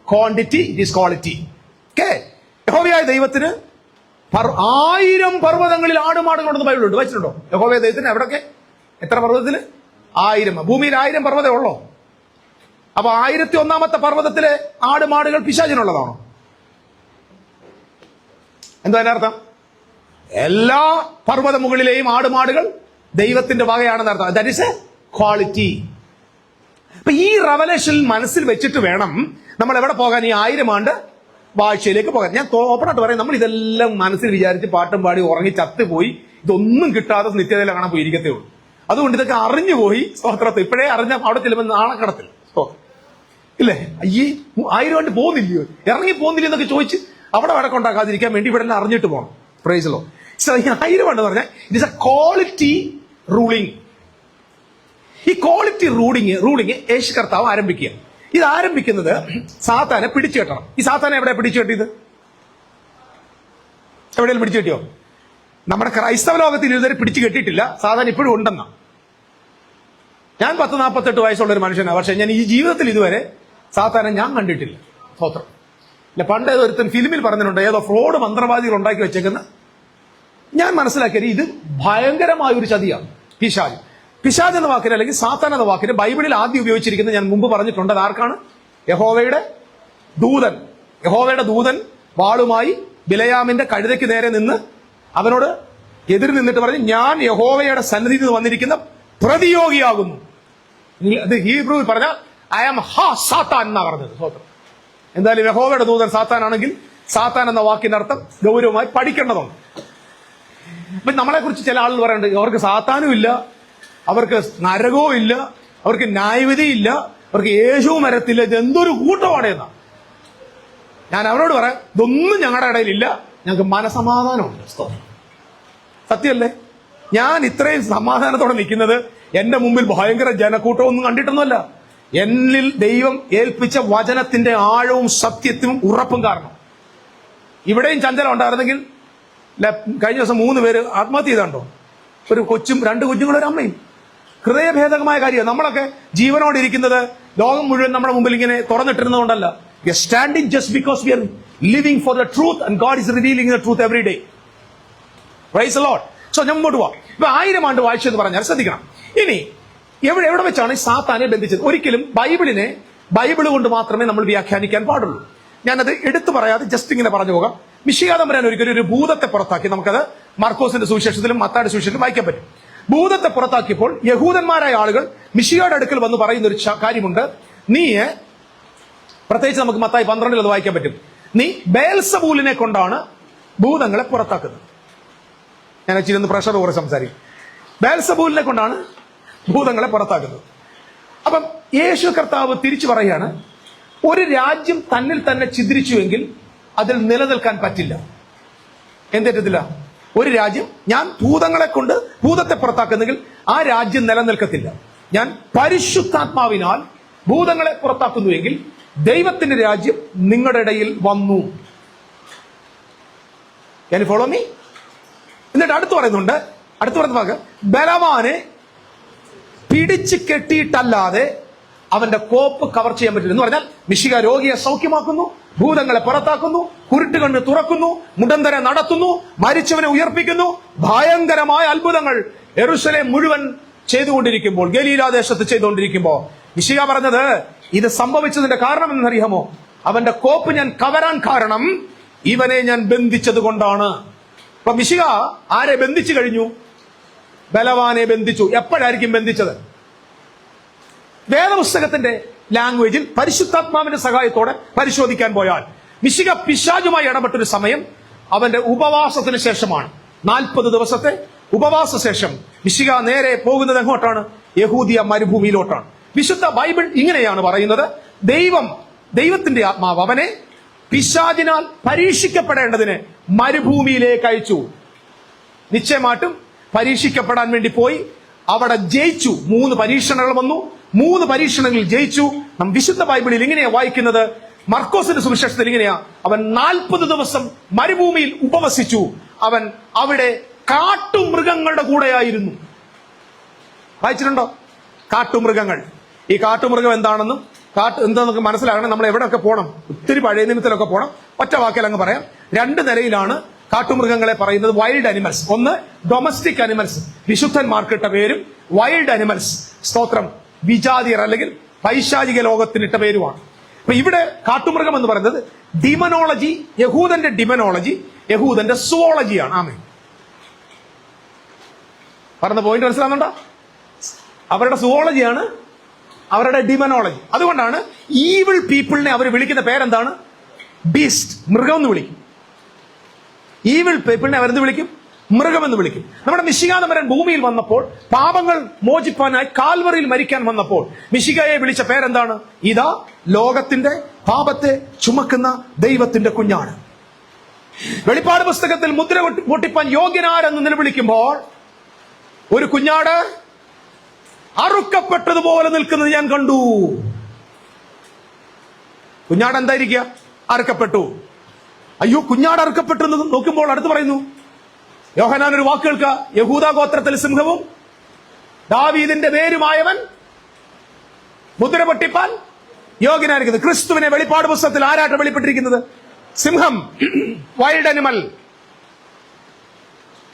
quantity, it is quality. Okay. യഹോവയായ ദൈവത്തിന് 1000 പർവ്വതങ്ങളിൽ ആടുമാടുകളുണ്ടെന്ന് ബൈബിളുണ്ട്. വായിച്ചിട്ടുണ്ടോ? യഹോവയായ ദൈവത്തിന് എവിടൊക്കെ? എത്ര പർവ്വതത്തില്? 1000. ഭൂമിയിൽ 1000 പർവ്വതമേ ഉള്ളോ? അപ്പൊ 1001ാമത്തെ പർവ്വതത്തിലെ ആടുമാടുകൾ പിശാചിനുള്ളതാണോ? എന്താ അതിനർത്ഥം? എല്ലാ പർവ്വത മുകളിലെയും ആടുമാടുകൾ ദൈവത്തിന്റെ വകയാണെന്ന് അർത്ഥം. That is A quality. അപ്പൊ ഈ റെവലേഷൻ മനസ്സിൽ വെച്ചിട്ട് വേണം നമ്മൾ എവിടെ പോകാൻ? ഈ 1000 ആണ്ട് വാഴ്ചയിലേക്ക് പോകാൻ. ഞാൻ ഓപ്പണായിട്ട് പറയാം, നമ്മൾ ഇതെല്ലാം മനസ്സിൽ വിചാരിച്ച് പാട്ടും പാടി ഉറങ്ങി ചത്തുപോയി ഇതൊന്നും കിട്ടാതെ നിത്യതയിൽ കാണാൻ പോയിരിക്കത്തേ ഉള്ളൂ. അതുകൊണ്ട് ഇതൊക്കെ അറിഞ്ഞുപോയി സ്തോത്രത്തിൽ ഇപ്പോഴേ അറിഞ്ഞ അവിടെ ചെല്ലുമ്പോൾ നാണക്കടത്തിൽ ഇല്ലേ, ഈ 1000 ആണ്ട് പോകുന്നില്ലയോ, ഇറങ്ങി പോകുന്നില്ല എന്നൊക്കെ ചോദിച്ച് അവിടെ വഴക്കുണ്ടാക്കാതിരിക്കാൻ വേണ്ടി ഇവിടെ എല്ലാം അറിഞ്ഞിട്ട് പോകണം. പ്രൈസലോ. ഈ 1000 ആണ്ട് പറഞ്ഞാൽ it is A quality ruling. ഈ ക്വാളിറ്റി റൂളിംഗ് യേശു കർത്താവ് ആരംഭിക്കുക. ഇത് ആരംഭിക്കുന്നത് സാത്താനെ പിടിച്ചു കെട്ടണം. ഈ സാത്താനെ എവിടെ പിടിച്ചു കെട്ടിയത്? എവിടെയെങ്കിലും പിടിച്ചു കെട്ടിയോ? നമ്മുടെ ക്രൈസ്തവ ലോകത്തിൽ ഇതുവരെ പിടിച്ചു കെട്ടിയിട്ടില്ല. സാത്താൻ ഇപ്പോഴും ഉണ്ടെന്ന. ഞാൻ 40-48 വയസ്സുള്ള ഒരു മനുഷ്യനാണ്. പക്ഷെ ഞാൻ ഈ ജീവിതത്തിൽ ഇതുവരെ സാത്താനെ ഞാൻ കണ്ടിട്ടില്ല. സ്തോത്രം. ഇല്ല, പണ്ട് ഒരുത്തൻ ഫിലിമിൽ പറഞ്ഞിട്ടുണ്ട്, ഏതോ ഫ്രോഡ് മന്ത്രവാദികൾ ഉണ്ടാക്കി വെച്ചേക്കുന്ന. ഞാൻ മനസ്സിലാക്കിയത് ഇത് ഭയങ്കരമായ ഒരു ചതിയാണ്. പിശാച് എന്ന വാക്കിന് അല്ലെങ്കിൽ സാത്താൻ എന്ന വാക്കിന് ബൈബിളിൽ ആദ്യം ഉപയോഗിച്ചിരിക്കുന്നത് ഞാൻ മുമ്പ് പറഞ്ഞിട്ടുണ്ട്. അത് ആർക്കാണ്? യഹോവയുടെ ദൂതൻ. യഹോവയുടെ ദൂതൻ വാളുമായി ബിലയാമിന്റെ കഴുതയ്ക്ക് നേരെ നിന്ന് അവനോട് എതിർ നിന്നിട്ട് പറഞ്ഞു, ഞാൻ യഹോവയുടെ സന്നിധിയിൽ നിന്ന് വന്നിരിക്കുന്ന പ്രതിയോഗിയാകുന്നു. അത് ഹീബ്രുവിൽ പറഞ്ഞാൽ ഐ ആം സാത്താൻ എന്നാ പറഞ്ഞത്. സ്വന്തം എന്തായാലും യഹോവയുടെ ദൂതൻ സാത്താൻ ആണെങ്കിൽ സാത്താൻ എന്ന വാക്കിന്റെ അർത്ഥം ഗൗരവമായി പഠിക്കേണ്ടതുണ്ട്. അപ്പൊ നമ്മളെ കുറിച്ച് ചില ആളുകൾ പറയുന്നുണ്ട്, അവർക്ക് സാത്താനും ഇല്ല, അവർക്ക് നരകവും ഇല്ല, അവർക്ക് ന്യായവിധിയില്ല, അവർക്ക് യേശുവും വരത്തില്ല, ഇതെന്തൊരു കൂട്ടമാണെന്നാ. ഞാൻ അവരോട് പറയാം, ഇതൊന്നും ഞങ്ങളുടെ ഇടയിലില്ല, ഞങ്ങൾക്ക് മനസമാധാനമുണ്ട്. സത്യമല്ലേ? ഞാൻ ഇത്രയും സമാധാനത്തോടെ നിൽക്കുന്നത് എന്റെ മുമ്പിൽ ഭയങ്കര ജനക്കൂട്ടമൊന്നും കണ്ടിട്ടൊന്നുമല്ല. എന്നിൽ ദൈവം ഏൽപ്പിച്ച വചനത്തിന്റെ ആഴവും സത്യത്വവും ഉറപ്പും കാരണം. ഇവിടെയും ചഞ്ചലം ഉണ്ടായിരുന്നെങ്കിൽ കഴിഞ്ഞ ദിവസം 3 പേര് ആത്മഹത്യ ചെയ്താണ്ടോ? ഒരു കൊച്ചും 2 കുഞ്ഞുങ്ങളും ഒരു അമ്മയും. ഹൃദയഭേദകമായ കാര്യം. നമ്മളൊക്കെ ജീവനോടെ ഇരിക്കുന്നത് ലോകം മുഴുവൻ നമ്മുടെ മുമ്പിൽ ഇങ്ങനെ തുറന്നിട്ടിരുന്നതുകൊണ്ടല്ല. We are standing just because we are living for the truth and God is revealing the truth every day. Praise the lord. So ഞാൻ മുമ്പോട്ട് പോവാം. ഇപ്പൊ 1000 ആണ്ട് വാഴ്ച എന്ന് പറഞ്ഞാൽ ശ്രദ്ധിക്കണം. ഇനി എവിടെ വെച്ചാണ് സാത്താനെ ബന്ധിച്ചത്? ഒരിക്കലും ബൈബിൾ കൊണ്ട് മാത്രമേ നമ്മൾ വ്യാഖ്യാനിക്കാൻ പാടുള്ളൂ. ഞാനത് എടുത്തു പറയാതെ ജസ്റ്റ് ഇങ്ങനെ പറഞ്ഞു പോകാം. മിശിഹാ തമ്പുരാൻ ഒരിക്കലും ഒരു ഭൂതത്തെ പുറത്താക്കി. നമുക്കത് മാർക്കോസിന്റെ സുവിശേഷത്തിലും മത്തായിയുടെ സുവിശേഷത്തിലും വായിക്കാൻ പറ്റും. ഭൂതത്തെ പുറത്താക്കിയപ്പോൾ യഹൂദന്മാരായ ആളുകൾ മിശിഹായുടെ അടുക്കൽ വന്ന് പറയുന്ന ഒരു കാര്യമുണ്ട്. നീ, പ്രത്യേകിച്ച് നമുക്ക് മത്തായി 12 അത് വായിക്കാൻ പറ്റും, നീ ബേൽസബൂലിനെ കൊണ്ടാണ് ഭൂതങ്ങളെ പുറത്താക്കുന്നത്. ഞാൻ ചിരുന്ന് പ്രഷർ കുറെ സംസാരിക്കും. ബേൽസബൂലിനെ കൊണ്ടാണ് ഭൂതങ്ങളെ പുറത്താക്കുന്നത്. അപ്പം യേശു കർത്താവ് തിരിച്ചു പറയുകയാണ്, ഒരു രാജ്യം തന്നിൽ തന്നെ ഛിദ്രിച്ചുവെങ്കിൽ അതിൽ നിലനിൽക്കാൻ പറ്റില്ല. എന്തെറ്റത്തില്ല? ഒരു രാജ്യം, ഞാൻ ഭൂതങ്ങളെ കൊണ്ട് ഭൂതത്തെ പുറത്താക്കുന്നെങ്കിൽ ആ രാജ്യം നിലനിൽക്കത്തില്ല. ഞാൻ പരിശുദ്ധാത്മാവിനാൽ ഭൂതങ്ങളെ പുറത്താക്കുന്നുവെങ്കിൽ ദൈവത്തിന്റെ രാജ്യം നിങ്ങളുടെ ഇടയിൽ വന്നു. ഞാൻ ഫോളോ മീ. എന്നിട്ട് അടുത്ത് പറയുന്ന ഭാഗം, ബലവാനെ പിടിച്ചു കെട്ടിയിട്ടല്ലാതെ അവന്റെ കോപ്പ് കവർ ചെയ്യാൻ പറ്റില്ല എന്ന് പറഞ്ഞാൽ, മിശിഹ രോഗിയെ സൗഖ്യമാക്കുന്നു, ഭൂതങ്ങളെ പുറത്താക്കുന്നു, കുരുട്ടുകണ്ണ് തുറക്കുന്നു, മുടന്തരെ നടത്തുന്നു, മരിച്ചവനെ ഉയർപ്പിക്കുന്നു. ഭയങ്കരമായ അത്ഭുതങ്ങൾ യെരൂശലേം മുഴുവൻ ചെയ്തുകൊണ്ടിരിക്കുമ്പോൾ, ഗലീലാദേശത്ത് ചെയ്തുകൊണ്ടിരിക്കുമ്പോൾ മിശിഹ പറഞ്ഞത്, ഇത് സംഭവിച്ചതിന്റെ കാരണം എന്നറിയാമോ? അവന്റെ കോപ്പ് ഞാൻ കവരാൻ കാരണം ഇവനെ ഞാൻ ബന്ധിച്ചത് കൊണ്ടാണ്. അപ്പൊ മിശിഹ ആരെ ബന്ധിച്ചു കഴിഞ്ഞു? ബലവാനെ ബന്ധിച്ചു. എപ്പോഴായിരിക്കും ബന്ധിച്ചത്? വേദപുസ്തകത്തിന്റെ ലാംഗ്വേജിൽ പരിശുദ്ധാത്മാവിന്റെ സഹായത്തോടെ പരിശോധിക്കാൻ പോയാൽ മിശിഹ പിശാചുമായി ഇടപെട്ടൊരു സമയം അവന്റെ ഉപവാസത്തിന് ശേഷമാണ്. 40 ദിവസത്തെ ഉപവാസ ശേഷം മിശിഹ നേരെ പോകുന്നത് എങ്ങോട്ടാണ്? യഹൂദിയ മരുഭൂമിയിലോട്ടാണ്. വിശുദ്ധ ബൈബിൾ ഇങ്ങനെയാണ് പറയുന്നത്, ദൈവത്തിന്റെ ആത്മാവ് അവനെ പിശാചിനാൽ പരീക്ഷിക്കപ്പെടേണ്ടതിന് മരുഭൂമിയിലേക്ക് അയച്ചു. നിശ്ചയമായിട്ടും പരീക്ഷിക്കപ്പെടാൻ വേണ്ടി പോയി, അവിടെ ജയിച്ചു. 3 പരീക്ഷണങ്ങൾ വന്നു, 3 പരീക്ഷണങ്ങളിൽ ജയിച്ചു. നാം വിശുദ്ധ ബൈബിളിൽ ഇങ്ങനെയാ വായിക്കുന്നത്. മർക്കോസിന്റെ സുവിശേഷത്തിൽ ഇങ്ങനെയാ, അവൻ 40 ദിവസം മരുഭൂമിയിൽ ഉപവസിച്ചു. അവൻ അവിടെ കാട്ടുമൃഗങ്ങളുടെ കൂടെയായിരുന്നു. വായിച്ചിട്ടുണ്ടോ? കാട്ടുമൃഗങ്ങൾ. ഈ കാട്ടുമൃഗം എന്താണെന്നും എന്താണെന്നൊക്കെ മനസ്സിലാകണം. നമ്മൾ എവിടെയൊക്കെ പോകണം? ഒത്തിരി പഴയ നിമിത്തത്തിലൊക്കെ പോകണം. ഒറ്റ വാക്കിൽ അങ്ങ് പറയാം. 2 നിലയിലാണ് കാട്ടുമൃഗങ്ങളെ പറയുന്നത്. വൈൽഡ് അനിമൽസ്, ഒന്ന് ഡൊമസ്റ്റിക് അനിമൽസ്, വിശുദ്ധന്മാർക്കിട്ട പേരും, വൈൽഡ് അനിമൽസ്, സ്തോത്രം, വിജാതിയർ അല്ലെങ്കിൽ പൈശാചിക ലോകത്തിനിട്ട പേരുമാണ്. അപ്പൊ ഇവിടെ കാട്ടുമൃഗം എന്ന് പറയുന്നത് ഡിമനോളജി, യഹൂദന്റെ ഡിമനോളജി, യഹൂദന്റെ സുവോളജിയാണ്. ആമേൻ. പറഞ്ഞ പോയിന്റ് മനസ്സിലാവുന്നുണ്ടോ? അവരുടെ സുവോളജിയാണ് അവരുടെ ഡിമനോളജി. അതുകൊണ്ടാണ് ഈവിൾ പീപ്പിളിനെ അവർ വിളിക്കുന്ന പേരെന്താണ്? ബീസ്റ്റ്, മൃഗം എന്ന് വിളിക്കും. ഈവിൾ പീപ്പിളിനെ അവരെന്ത് വിളിക്കും? മൃഗം എന്ന് വിളിക്കും. നമ്മുടെ മിശിഹാതമ്പുരാൻ ഭൂമിയിൽ വന്നപ്പോൾ, പാപങ്ങൾ മോചിപ്പാനായി കാൽവറിയിൽ മരിക്കാൻ വന്നപ്പോൾ മിശിഹയെ വിളിച്ച പേരെന്താണ്? ഇതാ ലോകത്തിന്റെ പാപത്തെ ചുമക്കുന്ന ദൈവത്തിന്റെ കുഞ്ഞാണ്. വെളിപ്പാട് പുസ്തകത്തിൽ മുദ്ര പൊട്ടിപ്പാൻ യോഗ്യനാരെന്ന് നിലവിളിക്കുമ്പോൾ ഒരു കുഞ്ഞാട് അറുക്കപ്പെട്ടതുപോലെ നിൽക്കുന്നത് ഞാൻ കണ്ടു. കുഞ്ഞാട് എന്തായിരിക്കുക? അറുക്കപ്പെട്ടു. അയ്യോ, കുഞ്ഞാട് അറുക്കപ്പെട്ടു എന്ന് നോക്കുമ്പോൾ അടുത്ത് പറയുന്നു, യോഹന്നാൻ ഒരു വാക്ക് കേൾക്കുക, യഹൂദാ ഗോത്രത്തിൽ സിംഹവും ദാവീദിന്റെ വേരുമായവൻ മുദ്ര പൊട്ടിപ്പാൻ യോഗ്യനായിരിക്കുന്നത്. ക്രിസ്തുവിനെ വെളിപ്പാട് പുസ്തകത്തിൽ ആരാട്ട് വെളിപ്പെട്ടിരിക്കുന്നത്? സിംഹം, വൈൽഡ് അനിമൽ.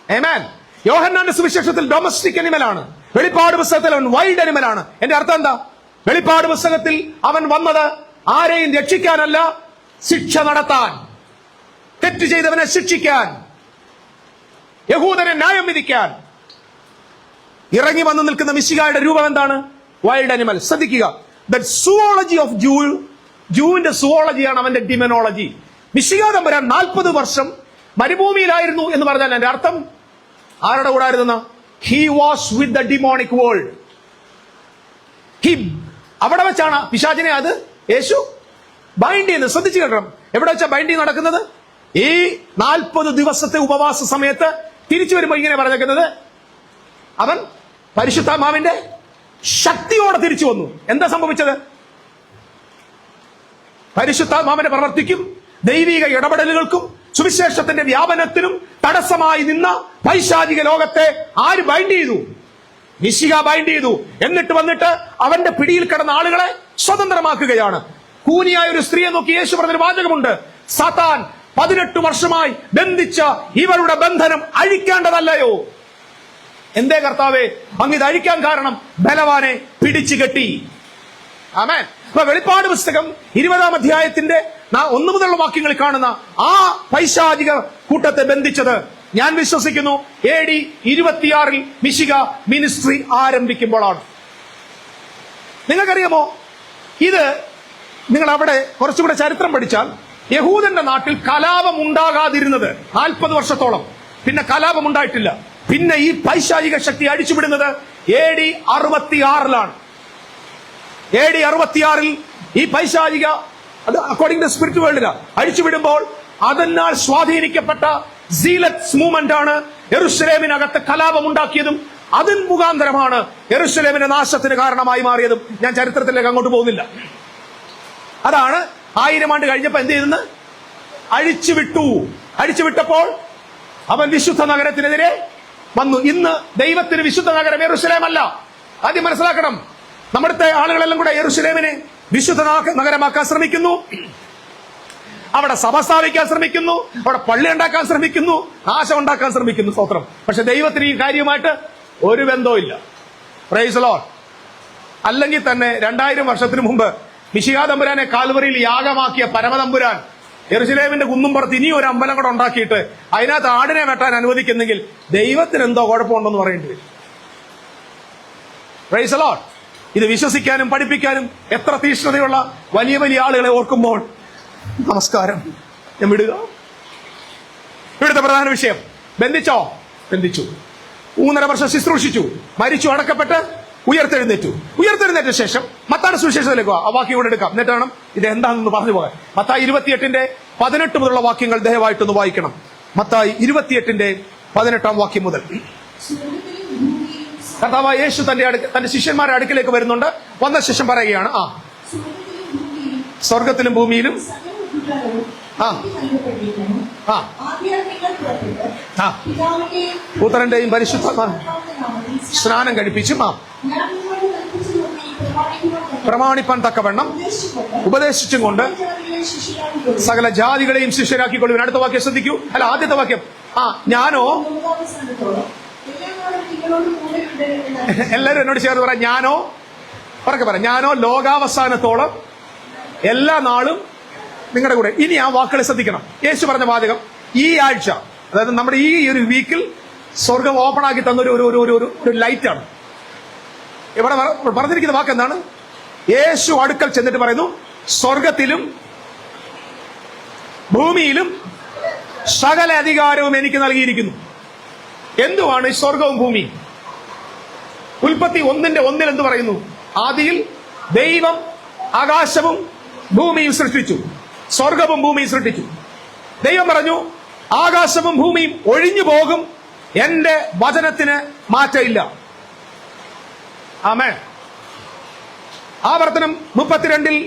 ആമേൻ. യോഹന്നാന്റെ സുവിശേഷത്തിൽ ഡൊമസ്റ്റിക് അനിമൽ ആണ്. വെളിപ്പാട് പുസ്തകത്തിൽ അവൻ വൈൽഡ് അനിമൽ ആണ്. എന്റെ അർത്ഥം എന്താ? വെളിപ്പാട് പുസ്തകത്തിൽ അവൻ വന്നത് ആരെയും രക്ഷിക്കാനല്ല, ശിക്ഷ നടത്താൻ, തെറ്റ് ചെയ്തവനെ ശിക്ഷിക്കാൻ, യഹൂദനെ ന്യായം വിധിക്കാൻ ഇറങ്ങി വന്നു നിൽക്കുന്ന മിശിഹായുടെ രൂപം എന്താണ്? Wild animal. ശ്രദ്ധിക്കുക, ദാറ്റ് സുവോളജി ഓഫ് ജൂവിന്റെ സുവോളജിയാണ് അവന്റെ ഡിമനോളജി. മിശിഹാ തമ്പുരാൻ 40 വർഷം മരുഭൂമിയിലായിരുന്നു എന്ന് പറഞ്ഞാൽ എന്റെ അർത്ഥം ആരുടെ കൂടെ ആയിരുന്നു? He was with the demonic world. അവിടെ വെച്ചാണ് പിശാചിനെ അത് യേശു ബൈൻഡ് ചെയ്യുന്നത്. ശ്രദ്ധിച്ചു കേൾക്കണം, എവിടെ വെച്ചാ ബൈൻഡിങ് നടക്കുന്നത്? ഈ 40 ദിവസത്തെ ഉപവാസ സമയത്ത് തിരിച്ചു വരുമ്പോൾ ഇങ്ങനെ പറഞ്ഞേക്കുന്നത്, അവൻ പരിശുദ്ധാത്മാവിന്റെ ശക്തിയോടെ തിരിച്ചു വന്നു. എന്താ സംഭവിച്ചത്? പരിശുദ്ധാത്മാവിന്റെ പ്രവർത്തിക്കും ദൈവിക ഇടപെടലുകൾക്കും സുവിശേഷത്തിന്റെ വ്യാപനത്തിനും തടസ്സമായി നിന്ന പൈശാചിക ലോകത്തെ ആര് ബൈൻഡ് ചെയ്തു? മിശിഹ ബൈൻഡ് ചെയ്തു. എന്നിട്ട് വന്നിട്ട് അവന്റെ പിടിയിൽ കിടന്ന ആളുകളെ സ്വതന്ത്രമാക്കുകയാണ്. കൂനിയായ ഒരു സ്ത്രീയെ നോക്കി യേശു പറഞ്ഞൊരു വാചകമുണ്ട്, സാത്താൻ 18 വർഷമായി ബന്ധിച്ച ഇവരുടെ ബന്ധനം അഴിക്കേണ്ടതല്ലയോ? എന്തേ കർത്താവേ അങ്ങ് ഇത് അഴിക്കാൻ കാരണം? ബലവാനെ പിടിച്ചു കെട്ടി. ആമേൻ. അപ്പൊ വെളിപ്പാട് പുസ്തകം 20-ാം അധ്യായത്തിന്റെ 1 മുതലുള്ള വാക്യങ്ങളിൽ കാണുന്ന ആ പൈശാചിക കൂട്ടത്തെ ബന്ധിച്ചത് ഞാൻ വിശ്വസിക്കുന്നു AD 26 മിശിഹ മിനിസ്ട്രി ആരംഭിക്കുമ്പോഴാണ്. നിങ്ങൾക്കറിയാമോ, ഇത് നിങ്ങൾ അവിടെ കുറച്ചുകൂടെ ചരിത്രം പഠിച്ചാൽ യഹൂദന്റെ നാട്ടിൽ കലാപം ഉണ്ടാകാതിരുന്നത് 40 വർഷത്തോളം. പിന്നെ കലാപം ഉണ്ടായിട്ടില്ല. പിന്നെ ഈ പൈശാചിക ശക്തി അടിച്ചുവിടുന്നത് AD 66-ലാണ്. AD 66-ൽ ഈ പൈശാചിക, അത് അക്കോർഡിംഗ് ടു സ്പിരിറ്റ് വേൾഡിലാണ്, അഴിച്ചുവിടുമ്പോൾ അതിനാൽ സ്വാധീനിക്കപ്പെട്ട സീലറ്റ്സ് മൂവ്മെന്റ് ആണ് യെരുശലേമിനകത്ത് കലാപം ഉണ്ടാക്കിയതും അതിൻ മുഖാന്തരമാണ് യെരുശലേമിന്റെ നാശത്തിന് കാരണമായി മാറിയതും. ഞാൻ ചരിത്രത്തിലേക്ക് അങ്ങോട്ട് പോകുന്നില്ല. അതാണ് 1000 ആണ്ട് കഴിഞ്ഞപ്പോ എന്ത് ചെയ്തെന്ന്? അഴിച്ചുവിട്ടു. അഴിച്ചുവിട്ടപ്പോൾ അവൻ വിശുദ്ധ നഗരത്തിനെതിരെ വന്നു. ഇന്ന് ദൈവത്തിന് വിശുദ്ധ നഗരം യെരുശലേം അല്ല. ആദ്യം മനസ്സിലാക്കണം. നമ്മുടെ ആളുകളെല്ലാം കൂടെ യെരുശലേമിനെ വിശുദ്ധ നഗരമാക്കാൻ ശ്രമിക്കുന്നു. അവിടെ സഭ സ്ഥാപിക്കാൻ ശ്രമിക്കുന്നു, അവിടെ പള്ളി ഉണ്ടാക്കാൻ ശ്രമിക്കുന്നു, നാശം ഉണ്ടാക്കാൻ ശ്രമിക്കുന്നു. സ്തോത്രം. പക്ഷെ ദൈവത്തിന് ഈ കാര്യമായിട്ട് ഒരു ബന്ധവും ഇല്ല. Price the Lord. അല്ലെങ്കിൽ തന്നെ 2000 വർഷത്തിന് മുമ്പ് മിശിഹാ തമ്പുരാനെ കാൽവറിയിൽ യാഗമാക്കിയ പരമതമ്പുരാൻ യെരുശലേമിന്റെ കുന്നുംപുറത്ത് ഇനി ഒരു അമ്പലം കൂടെ ഉണ്ടാക്കിയിട്ട് അതിനകത്ത് ആടിനെ വെട്ടാൻ അനുവദിക്കുന്നെങ്കിൽ ദൈവത്തിന് എന്തോ കുഴപ്പമുണ്ടെന്ന് പറയേണ്ടി വരും. Price the Lord. ഇത് വിശ്വസിക്കാനും പഠിപ്പിക്കാനും എത്ര തീഷ്ണതയുള്ള വലിയ വലിയ ആളുകളെ ഓർക്കുമ്പോൾ നമസ്കാരം ഞാൻ വിടുക. ഇവിടുത്തെ പ്രധാന വിഷയം ബന്ധിച്ചോ? ബന്ധിച്ചു. 3.5 വർഷം ശുശ്രൂഷിച്ചു, മരിച്ചു, അടക്കപ്പെട്ട് ഉയർത്തെഴുന്നേറ്റ ശേഷം മത്തായിയുടെ സുവിശേഷത്തിലേക്ക് ആ വാക്യം കൂടെ എടുക്കാം. എന്നിട്ട് വേണം ഇത് എന്താണെന്ന് പറഞ്ഞു പോകാൻ. മത്തായി 28-18 മുതലുള്ള വാക്യങ്ങൾ ദയവായിട്ടൊന്ന് വായിക്കണം. മത്തായി 28-18 വാക്യം മുതൽ. കർത്താവായ യേശു തന്റെ ശിഷ്യന്മാരുടെ അടുക്കിലേക്ക് വരുന്നുണ്ട്. വന്ന ശേഷം പറയുകയാണ്, സ്വർഗത്തിലും ഭൂമിയിലും പുത്രന്റെയും പരിശുദ്ധാത്മാവിന്റെയും സ്നാനം കഴിപ്പിച്ചും പ്രമാണിപ്പാൻ തക്കവണ്ണം ഉപദേശിച്ചും കൊണ്ട് സകല ജാതികളെയും ശിഷ്യരാക്കിക്കൊള്ളുവിൻ. അടുത്ത വാക്യം ശ്രദ്ധിക്കൂ. അല്ല, ആദ്യത്തെ വാക്യം. ഞാനോ, എല്ലാവരും എന്നോട് ചേർന്ന് പറയാം, ഞാനോ, ഉറക്കെ പറയാം, ഞാനോ ലോകാവസാനത്തോളം എല്ലാ നാളും നിങ്ങളുടെ കൂടെ. ഇനി ആ വാക്കുകളെ ശ്രദ്ധിക്കണം. യേശു പറഞ്ഞ വാചകം ഈ ആഴ്ച, അതായത് നമ്മുടെ ഈ ഒരു വീക്കിൽ സ്വർഗം ഓപ്പൺ ആക്കി തന്നൊരു ഒരു ഒരു ഒരു ഒരു ലൈറ്റാണ്. ഇവിടെ പറഞ്ഞിരിക്കുന്ന വാക്ക് എന്താണ്? യേശു അടുക്കൽ ചെന്നിട്ട് പറയുന്നു, സ്വർഗത്തിലും ഭൂമിയിലും സകല അധികാരവും എനിക്ക് നൽകിയിരിക്കുന്നു. എന്തുവാണ് ഈ സ്വർഗവും ഭൂമിയും? ഉൽപ്പത്തി 1:1 എന്ത് പറയുന്നു? ആദിയിൽ ദൈവം ആകാശവും ഭൂമിയും സൃഷ്ടിച്ചു, സ്വർഗവും ഭൂമിയും സൃഷ്ടിച്ചു. ദൈവം പറഞ്ഞു, ആകാശവും ഭൂമിയും ഒഴിഞ്ഞു പോകും, എന്റെ വചനത്തിന് മാറ്റമില്ല. ആമേൻ. ആവർത്തനം 32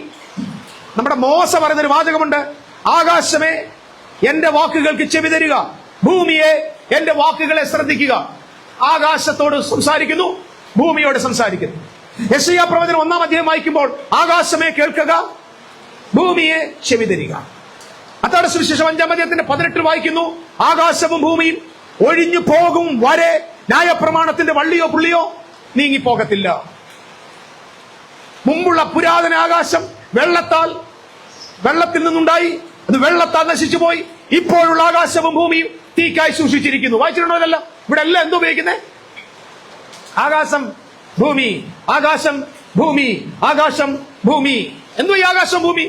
നമ്മുടെ മോശ പറയുന്നൊരു വാചകമുണ്ട്, ആകാശമേ എന്റെ വാക്കുകൾക്ക് ചെവി തരിക, ഭൂമിയെ എന്റെ വാക്കുകളെ ശ്രദ്ധിക്കുക. ആകാശത്തോട് സംസാരിക്കുന്നു, ഭൂമിയോട് സംസാരിക്കുന്നു. യെശയ്യാ പ്രവചനം 1-ാം അധ്യായം വായിക്കുമ്പോൾ ആകാശമേ കേൾക്കുക, ഭൂമിയെ ചെവി തരിക. മത്തായിയുടെ സുവിശേഷം 5-ാം അധ്യായത്തിന്റെ 18 വായിക്കുന്നു, ആകാശവും ഭൂമിയും ഒഴിഞ്ഞു പോകും വരെ ന്യായപ്രമാണത്തിന്റെ വള്ളിയോ പുള്ളിയോ നീങ്ങിപ്പോകത്തില്ല. മുമ്പുള്ള പുരാതന ആകാശം വെള്ളത്തിൽ നിന്നുണ്ടായി, അത് വെള്ളത്താൽ നശിച്ചുപോയി. ഇപ്പോഴുള്ള ആകാശവും ഭൂമിയും തീക്കായി സൂക്ഷിച്ചിരിക്കുന്നു. വായിച്ചിട്ടുണ്ടോ? ഇതെല്ലാം ഇവിടെ എല്ലാം എന്തോ ഉപയോഗിക്കുന്നത്? ആകാശം ഭൂമി, ആകാശം ഭൂമി, ആകാശം ഭൂമി. എന്തോ ഈ ആകാശം ഭൂമി?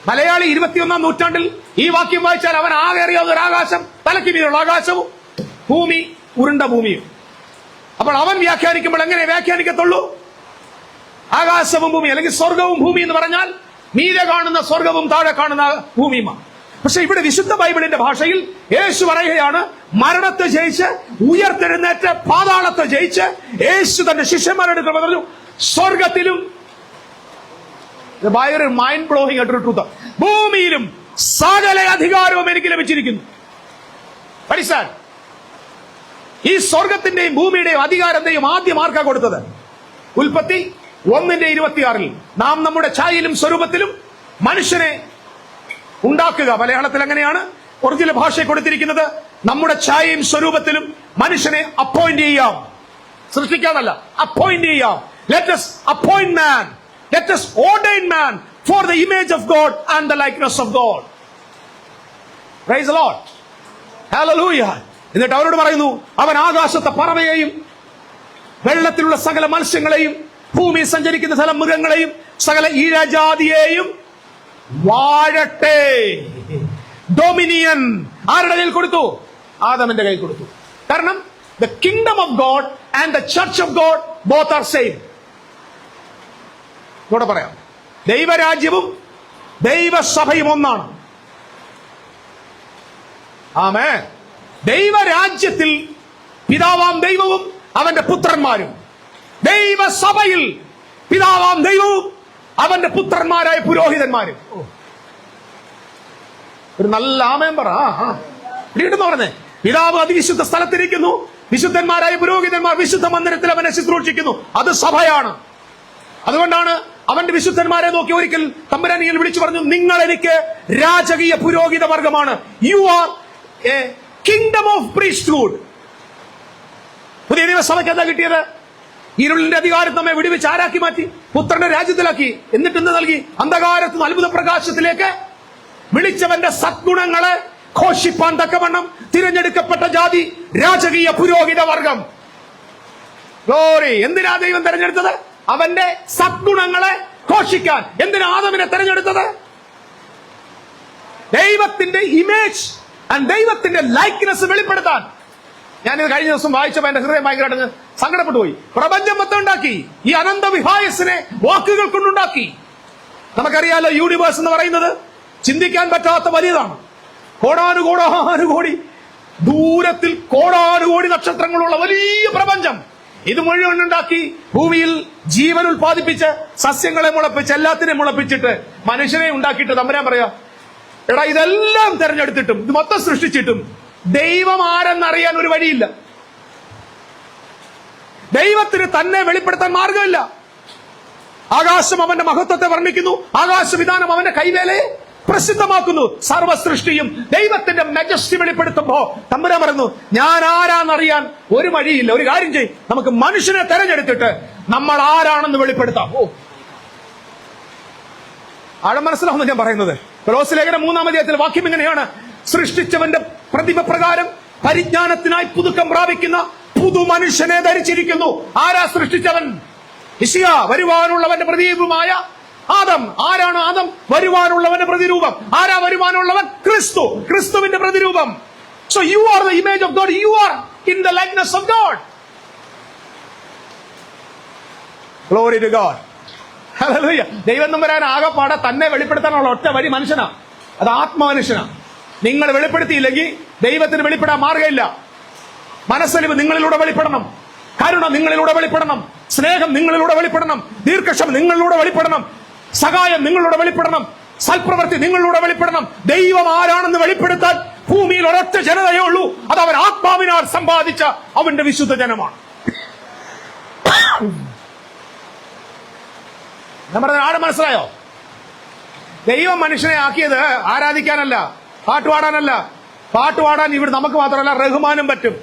മലയാളി 21-ാം നൂറ്റാണ്ടിൽ ഈ വാക്യം വായിച്ചാൽ അവൻ ആകെ അറിയാവുന്ന ഒരു ആകാശം, തലയ്ക്ക് മീതുള്ള ആകാശവും ഭൂമി, ഉരുണ്ട ഭൂമിയും. അപ്പോൾ അവൻ വ്യാഖ്യാനിക്കുമ്പോൾ എങ്ങനെ വ്യാഖ്യാനിക്കത്തുള്ളൂ? ആകാശവും ഭൂമി അല്ലെങ്കിൽ സ്വർഗവും ഭൂമി എന്ന് പറഞ്ഞാൽ മീതെ കാണുന്ന സ്വർഗവും താഴെ കാണുന്ന ഭൂമിയുമാണ്. പക്ഷെ ഇവിടെ വിശുദ്ധ ബൈബിളിന്റെ ഭാഷയിൽ യേശു പറയുകയാണ്, മരണത്തെ ജയിച്ച് ഉയർത്തെഴുന്നേറ്റ് പാതാളത്തെ ജയിച്ച് യേശു തന്റെ ശിഷ്യന്മാരുടെ പറഞ്ഞു, സ്വർഗത്തിലും ഭയങ്കര മൈൻഡ് ബ്ലോയിങ് ആയിട്ടൊരു ട്രൂത്ത്, ഭൂമിയിലും സകല അധികാരവും എനിക്ക് ലഭിച്ചിരിക്കുന്നു. പഠിച്ചാൽ ഈ സ്വർഗത്തിന്റെയും ഭൂമിയുടെയും അധികാരത്തെയും ആദ്യം ആർക്കാ കൊടുത്തത്? ഉൽപ്പത്തി 1:26 നാം നമ്മുടെ ഛായയിലും സ്വരൂപത്തിലും മനുഷ്യനെ ഉണ്ടാക്കുക. മലയാളത്തിൽ അങ്ങനെയാണ് ഒറിജിനൽ ഭാഷ കൊടുത്തിരിക്കുന്നത്. നമ്മുടെ ഛായയും സ്വരൂപത്തിലും മനുഷ്യനെ അപ്പോയിന്റ് ചെയ്യാം, സൃഷ്ടിക്കാതല്ല, അപ്പോയിന്റ് ചെയ്യാം. Let us appoint man, let us ordain man for the image of God and the likeness of God. Praise the Lord. Hallelujah. എന്നിട്ട് അവരോട് പറയുന്നു, അവൻ ആകാശത്തെ പറവയെയും വെള്ളത്തിലുള്ള സകല മത്സ്യങ്ങളെയും ഭൂമി സഞ്ചരിക്കുന്ന സകല മൃഗങ്ങളെയും സകല ഈഴജാതിയെയും വാഴട്ടെ. ഡൊമിനിയൻ ആരുടെ കയ്യിൽ കൊടുത്തു? ആദമിന്റെ കയ്യിൽ കൊടുത്തു. കാരണം the kingdom of God and the church of God both are same. ഇവിടെ പറയാം, ദൈവരാജ്യവും ദൈവസഭയും ഒന്നാണ്. ആമേൻ. ദൈവരാജ്യത്തിൽ പിതാവാം ദൈവവും അവന്റെ പുത്രന്മാരും, ദൈവസഭയിൽ പിതാവാം ദൈവവും അവന്റെ പുത്രന്മാരായ പുരോഹിതന്മാരും. ഒരു നല്ല ആമേൻ പറ. പിടികിട്ടെന്ന് പറഞ്ഞേ, പിതാവ് അതിവിശുദ്ധ സ്ഥലത്തിരിക്കുന്നു, വിശുദ്ധന്മാരായ പുരോഹിതന്മാർ വിശുദ്ധ മന്ദിരത്തിൽ അവനെ ശുശ്രൂഷിക്കുന്നു. അത് സഭയാണ്. അതുകൊണ്ടാണ് അവന്റെ വിശുദ്ധന്മാരെ നോക്കി ഒരിക്കൽ തമ്പുരാനിൽ വിളിച്ചു പറഞ്ഞു, നിങ്ങൾ എനിക്ക് രാജകീയ പുരോഹിത വർഗമാണ്. You are a kingdom of priesthood. പുതിയ നിയമസഭയ്ക്ക് എന്താ കിട്ടിയത്? ഇരുളിന്റെ അധികാരം നമ്മെ വിടുവിച്ച് ആരാക്കി മാറ്റി? പുത്രന്റെ രാജ്യത്തിലാക്കി. എന്നിട്ട് എന്ത് നൽകി? അന്ധകാരത്തിൽ നിന്ന് അത്ഭുത പ്രകാശത്തിലേക്ക് വിളിച്ചവന്റെ സദ്ഗുണങ്ങളെ ഘോഷിപ്പാൻ തക്കവണ്ണം തിരഞ്ഞെടുക്കപ്പെട്ട ജാതി, രാജകീയ പുരോഹിത വർഗം. ഗ്ലോറി. എന്തിനാ ദൈവം തെരഞ്ഞെടുത്തത്? അവന്റെ സദ്ഗുണങ്ങളെ ഘോഷിക്കാൻ. എന്തിനാ ആദമിനെ തെരഞ്ഞെടുത്തത്? ദൈവത്തിന്റെ ഇമേജ് ആൻഡ് ദൈവത്തിന്റെ ലൈക്ക്നെസ് വെളിപ്പെടുത്താൻ. ഞാനിത് കഴിഞ്ഞ ദിവസം വായിച്ചപ്പോൾ എന്റെ ഹൃദയം ഭയങ്കരമായിട്ട് സങ്കടപ്പെട്ടു പോയി. പ്രപഞ്ചം മൊത്തം ഉണ്ടാക്കി, ഈ അനന്ത വിഹായസിനെ വാക്കുകൾ കൊണ്ടുണ്ടാക്കി. നമുക്കറിയാലോ, യൂണിവേഴ്സ് എന്ന് പറയുന്നത് ചിന്തിക്കാൻ പറ്റാത്ത വലിയതാണ്. കോടാനുകോടി ദൂരത്തിൽ കോടാനുകോടി നക്ഷത്രങ്ങളുള്ള വലിയ പ്രപഞ്ചം. ഇത് മുഴുവൻ ഉണ്ടാക്കി ഭൂമിയിൽ ജീവൻ ഉൽപ്പാദിപ്പിച്ച് സസ്യങ്ങളെ മുളപ്പിച്ച് എല്ലാത്തിനെയും മുളപ്പിച്ചിട്ട് മനുഷ്യനെ ഉണ്ടാക്കിയിട്ട് തമ്പുരാൻ പറയാ, എടാ ഇതെല്ലാം തെരഞ്ഞെടുത്തിട്ടും ഇത് മൊത്തം സൃഷ്ടിച്ചിട്ടും ദൈവം ആരെന്നറിയാൻ ഒരു വഴിയില്ല. ദൈവത്തിന് തന്നെ വെളിപ്പെടുത്താൻ മാർഗമില്ല. ആകാശം അവന്റെ മഹത്വത്തെ വർണ്ണിക്കുന്നു, ആകാശവിധാനം അവന്റെ കൈവേലയെ പ്രസിദ്ധമാക്കുന്നു. സർവ്വ സൃഷ്ടിയും ദൈവത്തിന്റെ മെജസ്റ്റി വെളിപ്പെടുത്തുമ്പോ തമ്പുരാൻ പറയുന്നു, ഞാൻ ആരാന്നറിയാൻ ഒരു വഴിയില്ല. ഒരു കാര്യം ചെയ്യും, നമുക്ക് മനുഷ്യനെ തെരഞ്ഞെടുത്തിട്ട് നമ്മൾ ആരാണെന്ന് വെളിപ്പെടുത്താം. ആഴം മനസ്സിലാവുന്ന ഞാൻ പറയുന്നത്. കൊലോസ്യ ലേഖനം 3-ാം അധ്യായത്തിൽ വാക്യം ഇങ്ങനെയാണ്, സൃഷ്ടിച്ചവന്റെ പ്രതിമ പ്രകാരം പരിജ്ഞാനത്തിനായി പുതുക്കം പ്രാപിക്കുന്ന പുതു മനുഷ്യനെ ധരിച്ചിരിക്കുന്നു. ആരാ സൃഷ്ടിച്ചവൻ? യെശയ്യ, വരുവാനുള്ളവന്റെ പ്രതിരൂപമായ ആദം. ആരാണ് ആദം? വരുവാനുള്ളവന്റെ പ്രതിരൂപം. ആരാ വരുവാനുള്ളവൻ? ക്രിസ്തു, ക്രിസ്തുവിന്റെ പ്രതിരൂപം. So you are the image of God. You are in the likeness of God. Glory to God. Hallelujah. ദൈവം തമ്പുരാൻ ആകെപ്പാടെ തന്നെ വെളിപ്പെടുത്താനുള്ള ഒറ്റ വരി മനുഷ്യനാ. അത് ആത്മമനുഷ്യനാ. നിങ്ങൾ വെളിപ്പെടുത്തിയില്ലെങ്കിൽ ദൈവത്തിന് വെളിപ്പെടാൻ മാർഗമില്ല. മനസ്സലിവ് നിങ്ങളിലൂടെ വെളിപ്പെടണം. കരുണ നിങ്ങളിലൂടെ വെളിപ്പെടണം. സ്നേഹം നിങ്ങളിലൂടെ വെളിപ്പെടണം. ദീർഘക്ഷമ നിങ്ങളിലൂടെ വെളിപ്പെടണം. സഹായം നിങ്ങളിലൂടെ വെളിപ്പെടണം. സൽപ്രവൃത്തി നിങ്ങളിലൂടെ വെളിപ്പെടണം. ദൈവം ആരാണെന്ന് വെളിപ്പെടുത്താൻ ഭൂമിയിൽ ഒരൊറ്റ ജനതയേ ഉള്ളൂ. അത് അവൻ ആത്മാവിനാൽ സമ്പാദിച്ച അവന്റെ വിശുദ്ധ ജനമാണ്. ഞാൻ പറഞ്ഞ ആരെ മനസ്സിലായോ? ദൈവം മനുഷ്യനെ ആക്കിയത് ആരാധിക്കാനല്ല, പാട്ടുപാടാനല്ല. പാട്ടുപാടാൻ ഇവിടെ നമുക്ക് മാത്രമല്ല, റഹ്മാനും പറ്റും,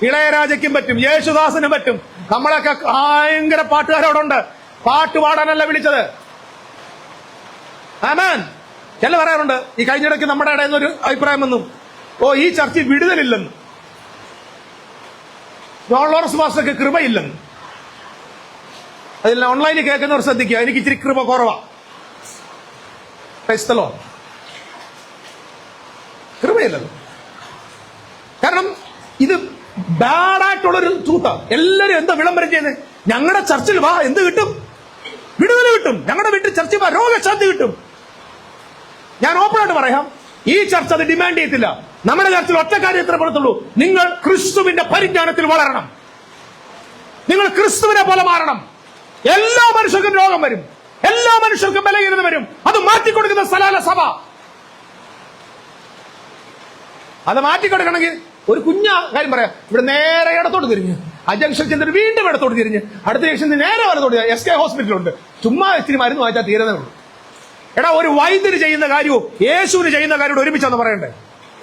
ഇളയരാജയ്ക്കും പറ്റും, യേശുദാസിനും പറ്റും. നമ്മളൊക്കെ ഭയങ്കര പാട്ടുകാരോടുണ്ട്. പാട്ടുപാടാനല്ല വിളിച്ചത്. ആമേൻ. ചില പറയാറുണ്ട്, ഈ കഴിഞ്ഞിടയ്ക്ക് നമ്മുടെ ഇടയിൽ നിന്നൊരു അഭിപ്രായം വന്നു, ഈ ചർച്ചിൽ വിടുതലില്ലെന്ന്, ജോൺ ലോറൻസ് മാസ്റ്റർക്ക് കൃപയില്ലെന്ന്. അതിൽ ഓൺലൈനിൽ കേൾക്കുന്നവർ ശ്രദ്ധിക്കുക, എനിക്ക് ഇച്ചിരി കൃപ കുറവാ. കൃപയില്ലല്ലോ. കാരണം ഇത് ബാഡായിട്ടുള്ളൊരു ട്രൂത്താ. എല്ലാരും എന്താ വിളംബരം ചെയ്യുന്നത്? ഞങ്ങളുടെ ചർച്ചിൽ വാ, എന്ത് കിട്ടും? വിടുതൽ കിട്ടും. ഞങ്ങളുടെ വീട്ടിൽ ചർച്ചിൽ വാ, രോഗശാന്തി കിട്ടും. ഞാൻ ഓപ്പണായിട്ട് പറയാം, ഈ ചർച്ച അത് ഡിമാൻഡ് ചെയ്യത്തില്ല. നമ്മുടെ ചർച്ചിൽ ഒറ്റ കാര്യം എത്ര പറയത്തുള്ളൂ, നിങ്ങൾ ക്രിസ്തുവിന്റെ പരിജ്ഞാനത്തിൽ വളരണം, നിങ്ങൾ ക്രിസ്തുവിനെ പോലെ മാറണം. എല്ലാ മനുഷ്യർക്കും രോഗം വരും, എല്ലാ മനുഷ്യർക്കും ബലഹീനത വരും. അത് മാറ്റിക്കൊടുക്കുന്ന സ്ഥലമല്ല സഭ. അത് മാറ്റിക്കൊടുക്കണമെങ്കിൽ ഒരു കാര്യം പറയാം. ഇവിടെ നേരെ ഇടത്തോട്ട് തിരിഞ്ഞ് ആ ജംഗ്ഷൻ ചെന്നിട്ട് വീണ്ടും ഇടത്തോട്ട് തിരിഞ്ഞ് അടുത്ത ജംഗ്ഷനിൽ നേരെ വലത്തോട്ട് SK ഹോസ്പിറ്റലുണ്ട്. ചുമ്മാ ഇച്ചിരി മരുന്ന് വായിച്ചാൽ തീരുന്നേ ഉള്ളൂ. എടാ, ഒരു വൈദ്യന് ചെയ്യുന്ന കാര്യവും യേശുവിന് ചെയ്യുന്ന കാര്യവും ഒരുമിച്ചാന്ന് പറയണ്ടേ?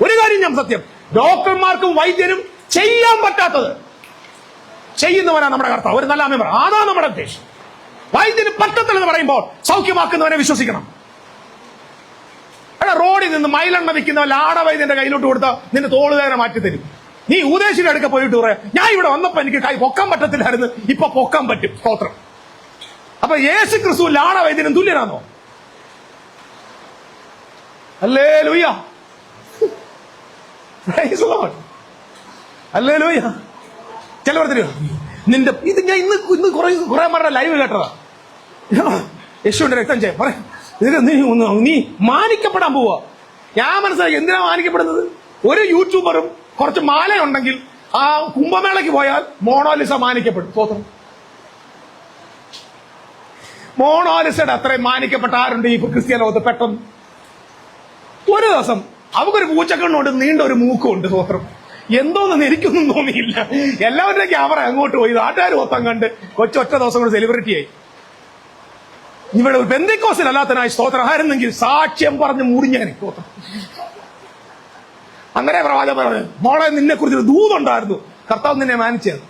ഒരു കാര്യം ഞാൻ സത്യം, ഡോക്ടർമാർക്കും വൈദ്യനും ചെയ്യാൻ പറ്റാത്തത് ചെയ്യുന്നവനാ നമ്മുടെ കർത്താവ്. ഒരു നല്ല അമ്മ, അതാ നമ്മുടെ ഉദ്ദേശം. വൈദ്യന് പറ്റത്തില്ലെന്ന് പറയുമ്പോൾ സൗഖ്യമാക്കുന്നവനെ വിശ്വസിക്കണം. എടാ, റോഡിൽ നിന്ന് മൈലെണ്ണ വിൽക്കുന്ന ലാടവൈദ്യന്റെ കയ്യിലോട്ട് കൊടുത്താൽ നിന്റെ തോളുവേദന മാറ്റി തരും. നീ ഉദ്ദേശിയുടെ അടുക്ക പോയിട്ട് പറയാം, ഞാൻ ഇവിടെ വന്നപ്പോ എനിക്ക് കൈ പൊക്കാൻ പറ്റത്തില്ലായിരുന്നു, ഇപ്പൊ പൊക്കാൻ പറ്റും. സ്തോത്രം. അപ്പൊ യേശു ക്രിസ്തു ലാടവൈദ്യനും തുല്യനാണോ? Hallelujah, praise the lord, hallelujah. ചിലവർ തരും നിന്റെ ഇത്. ഞാൻ ഇന്ന് കുറെ മാരുടെ ലൈവ് കേട്ടതാ. യേശുവിന്റെ രക്തം ചെയ്യാൻ പറയാം, നീ മാനിക്കപ്പെടാൻ പോവാ. ഞാൻ മനസ്സിലാക്കി എന്തിനാ മാനിക്കപ്പെടുന്നത്. ഒരു യൂട്യൂബറും കുറച്ച് മാലയുണ്ടെങ്കിൽ ആ കുംഭമേളയ്ക്ക് പോയാൽ മോണോലിസ മാനിക്കപ്പെടും. സ്തോത്രം. മോണോലിസയുടെ അത്രയും മാനിക്കപ്പെട്ട ആരുണ്ട് ഈ ക്രിസ്ത്യൻ ലോകത്ത്? പെട്ടെന്ന് ഒരു ദിവസം അവക്കൊരു പൂച്ചക്കണ്ണുണ്ട്, നീണ്ട ഒരു മൂക്കുണ്ട്. സ്തോത്രം. എന്തോന്ന് എനിക്കൊന്നും തോന്നിയില്ല. എല്ലാവരുടെയും ക്യാമറ അങ്ങോട്ട് പോയി, നാട്ടുകാർ മൊത്തം കണ്ട് കൊച്ചൊറ്റ ദിവസം കൊണ്ട് സെലിബ്രിറ്റി ആയി. ഇവിടെ ഒരു പെന്തക്കോസ്തിലല്ലാത്തനായി സ്തോത്രം ആയിരുന്നെങ്കിൽ സാക്ഷ്യം പറഞ്ഞ് മുറിഞ്ഞാനെ. സ്തോത്രം. അങ്ങനെ പ്രവാചകൻ പറഞ്ഞു, മോളെ നിന്നെ കുറിച്ചൊരു ദൂതുണ്ടായിരുന്നു, കർത്താവ് നിന്നെ മാനിച്ചത്.